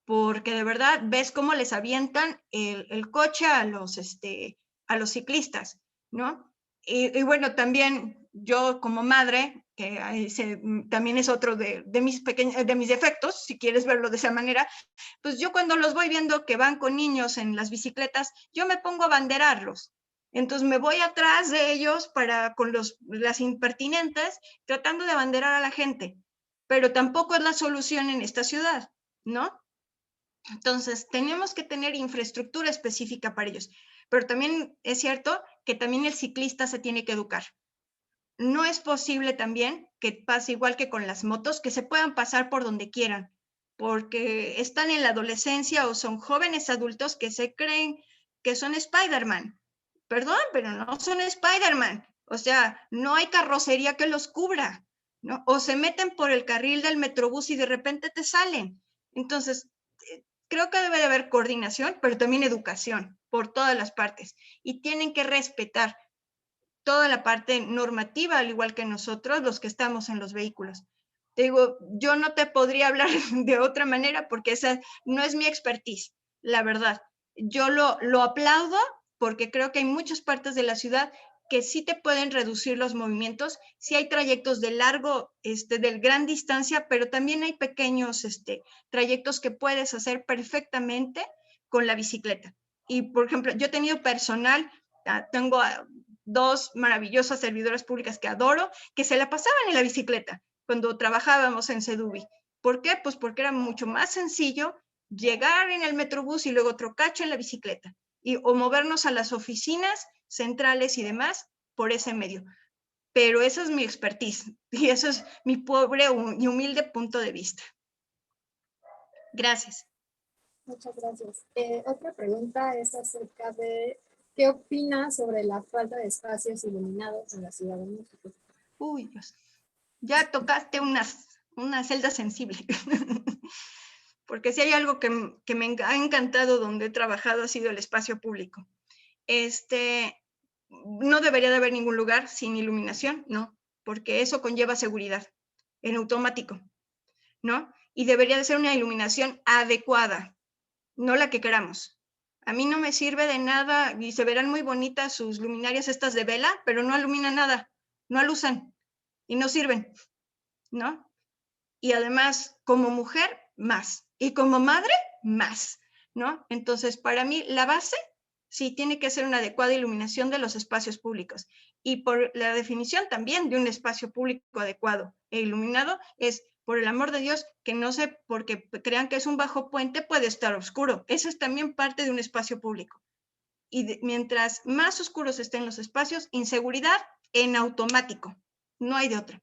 porque de verdad ves cómo les avientan el coche a los ciclistas, ¿no? Y bueno, también yo como madre, que también es otro de mis defectos, si quieres verlo de esa manera, pues yo cuando los voy viendo que van con niños en las bicicletas, yo me pongo a abanderarlos. Entonces me voy atrás de ellos con las impertinentes, tratando de abanderar a la gente, pero tampoco es la solución en esta ciudad, ¿no? Entonces, tenemos que tener infraestructura específica para ellos, pero también es cierto que también el ciclista se tiene que educar. No es posible también que pase igual que con las motos, que se puedan pasar por donde quieran, porque están en la adolescencia o son jóvenes adultos que se creen que son Spider-Man. Perdón, pero no son Spider-Man. O sea, no hay carrocería que los cubra, ¿no? O se meten por el carril del Metrobús y de repente te salen. Entonces, creo que debe de haber coordinación, pero también educación por todas las partes. Y tienen que respetar toda la parte normativa, al igual que nosotros, los que estamos en los vehículos. Te digo, yo no te podría hablar de otra manera porque esa no es mi expertise, la verdad. Yo lo aplaudo porque creo que hay muchas partes de la ciudad que sí te pueden reducir los movimientos. Sí hay trayectos de de gran distancia, pero también hay pequeños trayectos que puedes hacer perfectamente con la bicicleta. Y, por ejemplo, yo he tenido personal, tengo 2 maravillosas servidoras públicas que adoro, que se la pasaban en la bicicleta cuando trabajábamos en Sedubi. ¿Por qué? Pues porque era mucho más sencillo llegar en el metrobús y luego otro cacho en la bicicleta, o movernos a las oficinas centrales y demás por ese medio. Pero esa es mi expertise y eso es mi pobre y humilde punto de vista. Gracias. Muchas gracias. Otra pregunta es acerca de ¿qué opinas sobre la falta de espacios iluminados en la Ciudad de México? Uy, Dios. Ya tocaste una celda sensible. Porque si hay algo que me ha encantado donde he trabajado ha sido el espacio público. No debería de haber ningún lugar sin iluminación, no, porque eso conlleva seguridad en automático, ¿no? Y debería de ser una iluminación adecuada, no la que queramos. A mí no me sirve de nada y se verán muy bonitas sus luminarias estas de vela, pero no aluminan nada, no alusan y no sirven, ¿no? Y además, como mujer, más. Y como madre, más, ¿no? Entonces, para mí, la base sí tiene que ser una adecuada iluminación de los espacios públicos. Y por la definición también de un espacio público adecuado e iluminado es, por el amor de Dios, que no se, porque crean que es un bajo puente, puede estar oscuro. Eso es también parte de un espacio público. Y mientras más oscuros estén los espacios, inseguridad en automático. No hay de otra.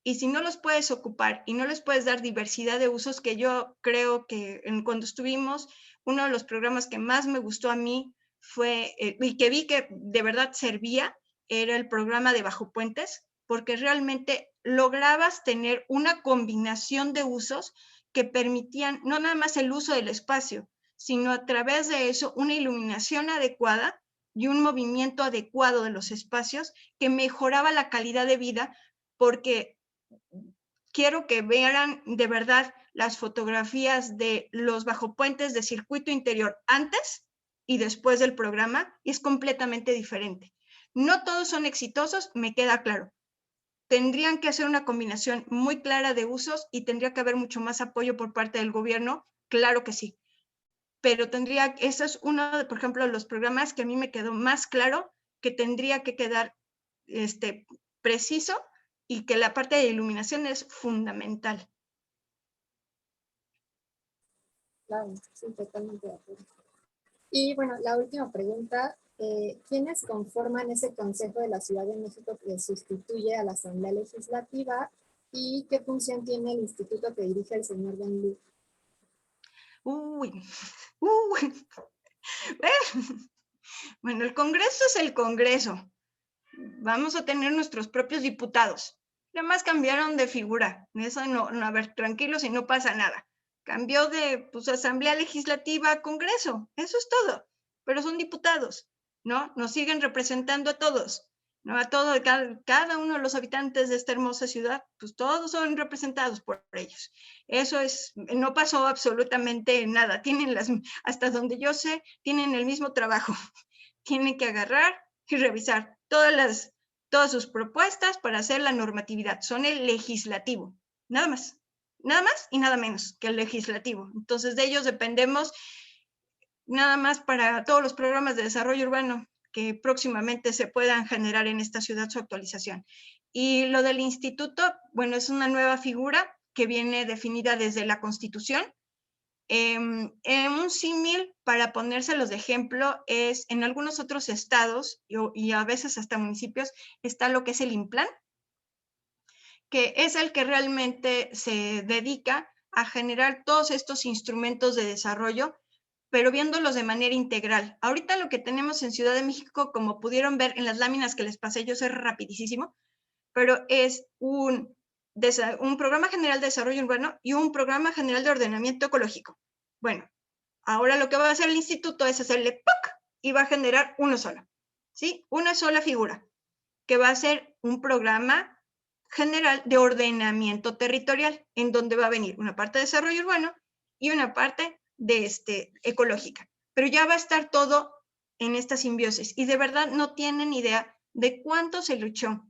Y si no los puedes ocupar y no les puedes dar diversidad de usos, que yo creo que cuando estuvimos, uno de los programas que más me gustó a mí fue, y que vi que de verdad servía, era el programa de Bajo Puentes, porque realmente lograbas tener una combinación de usos que permitían no nada más el uso del espacio, sino a través de eso una iluminación adecuada y un movimiento adecuado de los espacios que mejoraba la calidad de vida, porque quiero que vean de verdad las fotografías de los bajopuentes de circuito interior antes y después del programa, y es completamente diferente. No todos son exitosos, me queda claro. Tendrían que hacer una combinación muy clara de usos y tendría que haber mucho más apoyo por parte del gobierno, claro que sí. Pero eso es uno de, por ejemplo, de los programas que a mí me quedó más claro, que tendría que quedar preciso, y que la parte de iluminación es fundamental. Claro, sí, totalmente de acuerdo. Y bueno, la última pregunta, ¿quiénes conforman ese Consejo de la Ciudad de México que sustituye a la Asamblea Legislativa y qué función tiene el instituto que dirige el señor Ben Lu? Bueno, el Congreso es el Congreso. Vamos a tener nuestros propios diputados. Además cambiaron de figura. Eso no, a ver, tranquilos y no pasa nada. Cambió de Asamblea Legislativa a Congreso. Eso es todo. Pero son diputados, ¿no? Nos siguen representando a todos, ¿no? A todo, cada uno de los habitantes de esta hermosa ciudad, pues todos son representados por ellos. Eso no pasó absolutamente nada. Hasta donde yo sé, tienen el mismo trabajo. Tienen que agarrar y revisar todas sus propuestas para hacer la normatividad. Son el legislativo, nada más y nada menos que el legislativo. Entonces de ellos dependemos nada más para todos los programas de desarrollo urbano que próximamente se puedan generar en esta ciudad, su actualización. Y lo del instituto, bueno, es una nueva figura que viene definida desde la Constitución. Un símil para ponérselos de ejemplo es en algunos otros estados y a veces hasta municipios está lo que es el INPLAN, que es el que realmente se dedica a generar todos estos instrumentos de desarrollo, pero viéndolos de manera integral. Ahorita lo que tenemos en Ciudad de México, como pudieron ver en las láminas que les pasé, yo sé rapidísimo, pero es un programa general de desarrollo urbano y un programa general de ordenamiento ecológico. Bueno, Ahora lo que va a hacer el instituto es hacerle ¡puc! Y va a generar uno solo, ¿sí? Una sola figura, que va a ser un programa general de ordenamiento territorial, en donde va a venir una parte de desarrollo urbano y una parte de ecológica. Pero ya va a estar todo en esta simbiosis. Y de verdad no tienen idea de cuánto se luchó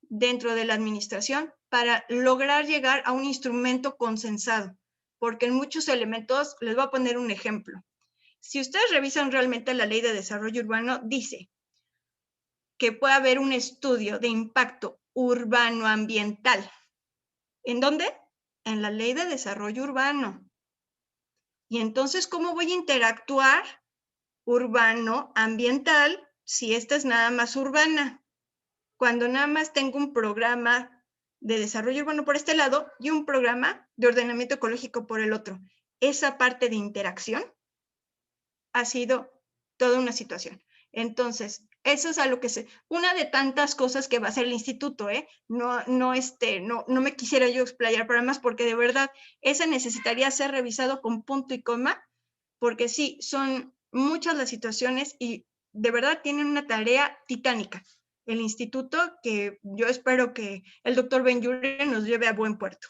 dentro de la administración para lograr llegar a un instrumento consensado. Porque en muchos elementos, les voy a poner un ejemplo. Si ustedes revisan realmente la Ley de Desarrollo Urbano, dice que puede haber un estudio de impacto urbano-ambiental. ¿En dónde? En la Ley de Desarrollo Urbano. Y entonces, ¿cómo voy a interactuar urbano-ambiental si esta es nada más urbana? Cuando nada más tengo un programa de desarrollo urbano por este lado y un programa de ordenamiento ecológico por el otro. Esa parte de interacción ha sido toda una situación. Entonces, eso es a lo que una de tantas cosas que va a hacer el instituto, ¿eh? No me quisiera yo explayar para más, porque de verdad, ese necesitaría ser revisado con punto y coma, porque sí, son muchas las situaciones y de verdad tienen una tarea titánica. El instituto, que yo espero que el doctor Benjuren nos lleve a buen puerto.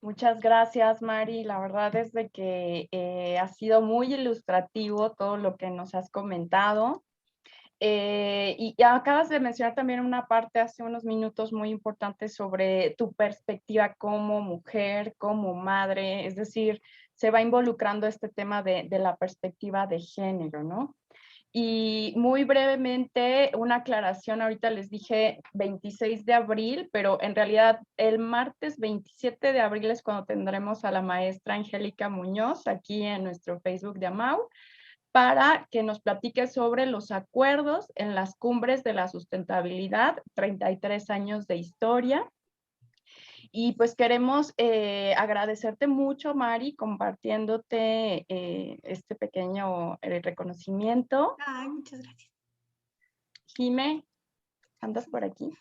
Muchas gracias, Mari. La verdad es de que ha sido muy ilustrativo todo lo que nos has comentado. Y acabas de mencionar también una parte hace unos minutos muy importante sobre tu perspectiva como mujer, como madre, es decir, se va involucrando este tema de la perspectiva de género, ¿no? Y muy brevemente, una aclaración, ahorita les dije 26 de abril, pero en realidad el martes 27 de abril es cuando tendremos a la maestra Angélica Muñoz aquí en nuestro Facebook de AMAU, para que nos platique sobre los acuerdos en las cumbres de la sustentabilidad, 33 años de historia. Y pues queremos agradecerte mucho, Mari, compartiéndote este pequeño reconocimiento. Ay, muchas gracias. Jime, ¿andas por aquí?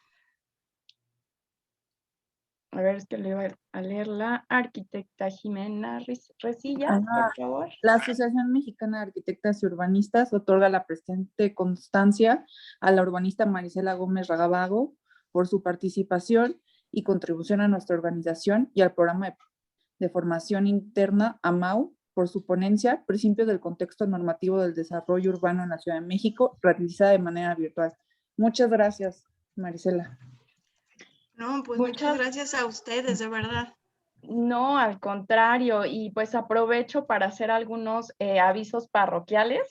A ver, es que le voy a leer la arquitecta Jimena Resillas, por favor. La Asociación Mexicana de Arquitectas y Urbanistas otorga la presente constancia a la urbanista Marisela Gómez Ragabago por su participación y contribución a nuestra organización y al programa de formación interna AMAU por su ponencia, Principios del Contexto Normativo del Desarrollo Urbano en la Ciudad de México, realizada de manera virtual. Muchas gracias, Marisela. No, pues muchas gracias a ustedes, de verdad. No, al contrario, y pues aprovecho para hacer algunos avisos parroquiales,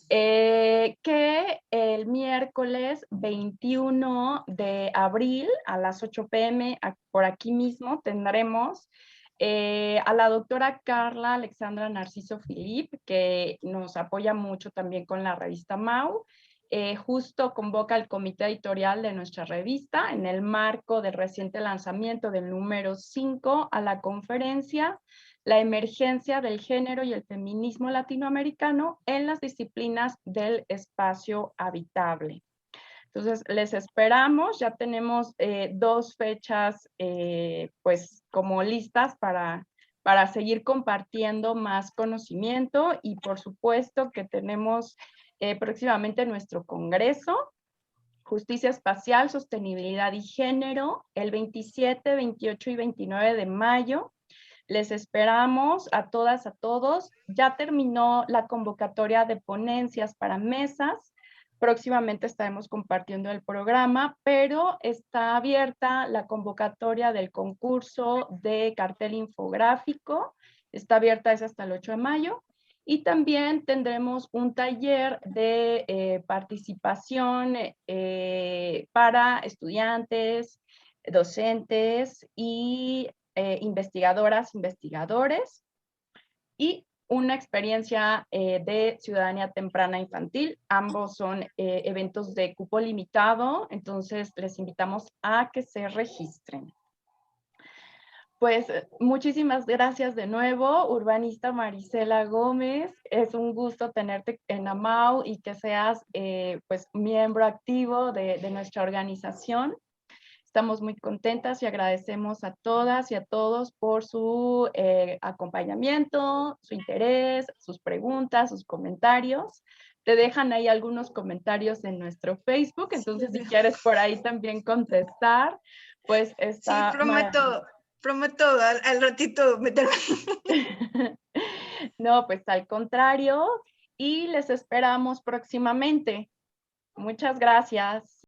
que el miércoles 21 de abril a las 8 p.m. por aquí mismo tendremos a la doctora Carla Alexandra Narciso Filip, que nos apoya mucho también con la revista MAU. Justo convoca el comité editorial de nuestra revista en el marco del reciente lanzamiento del número 5 a la conferencia La emergencia del género y el feminismo latinoamericano en las disciplinas del espacio habitable. Entonces, les esperamos, ya tenemos 2 fechas pues como listas para seguir compartiendo más conocimiento y por supuesto que tenemos próximamente nuestro congreso, Justicia Espacial, Sostenibilidad y Género, el 27, 28 y 29 de mayo. Les esperamos a todas, a todos. Ya terminó la convocatoria de ponencias para mesas. Próximamente estaremos compartiendo el programa, pero está abierta la convocatoria del concurso de cartel infográfico. Está abierta, es hasta el 8 de mayo. Y también tendremos un taller de participación para estudiantes, docentes y investigadoras, investigadores, y una experiencia de ciudadanía temprana infantil. Ambos son eventos de cupo limitado, entonces les invitamos a que se registren. Pues muchísimas gracias de nuevo, urbanista Marisela Gómez. Es un gusto tenerte en AMAU y que seas pues miembro activo de nuestra organización. Estamos muy contentas y agradecemos a todas y a todos por su acompañamiento, su interés, sus preguntas, sus comentarios. Te dejan ahí algunos comentarios en nuestro Facebook, entonces si quieres por ahí también contestar, pues está... Sí, prometo al ratito meterme. No, pues al contrario, y les esperamos próximamente. Muchas gracias.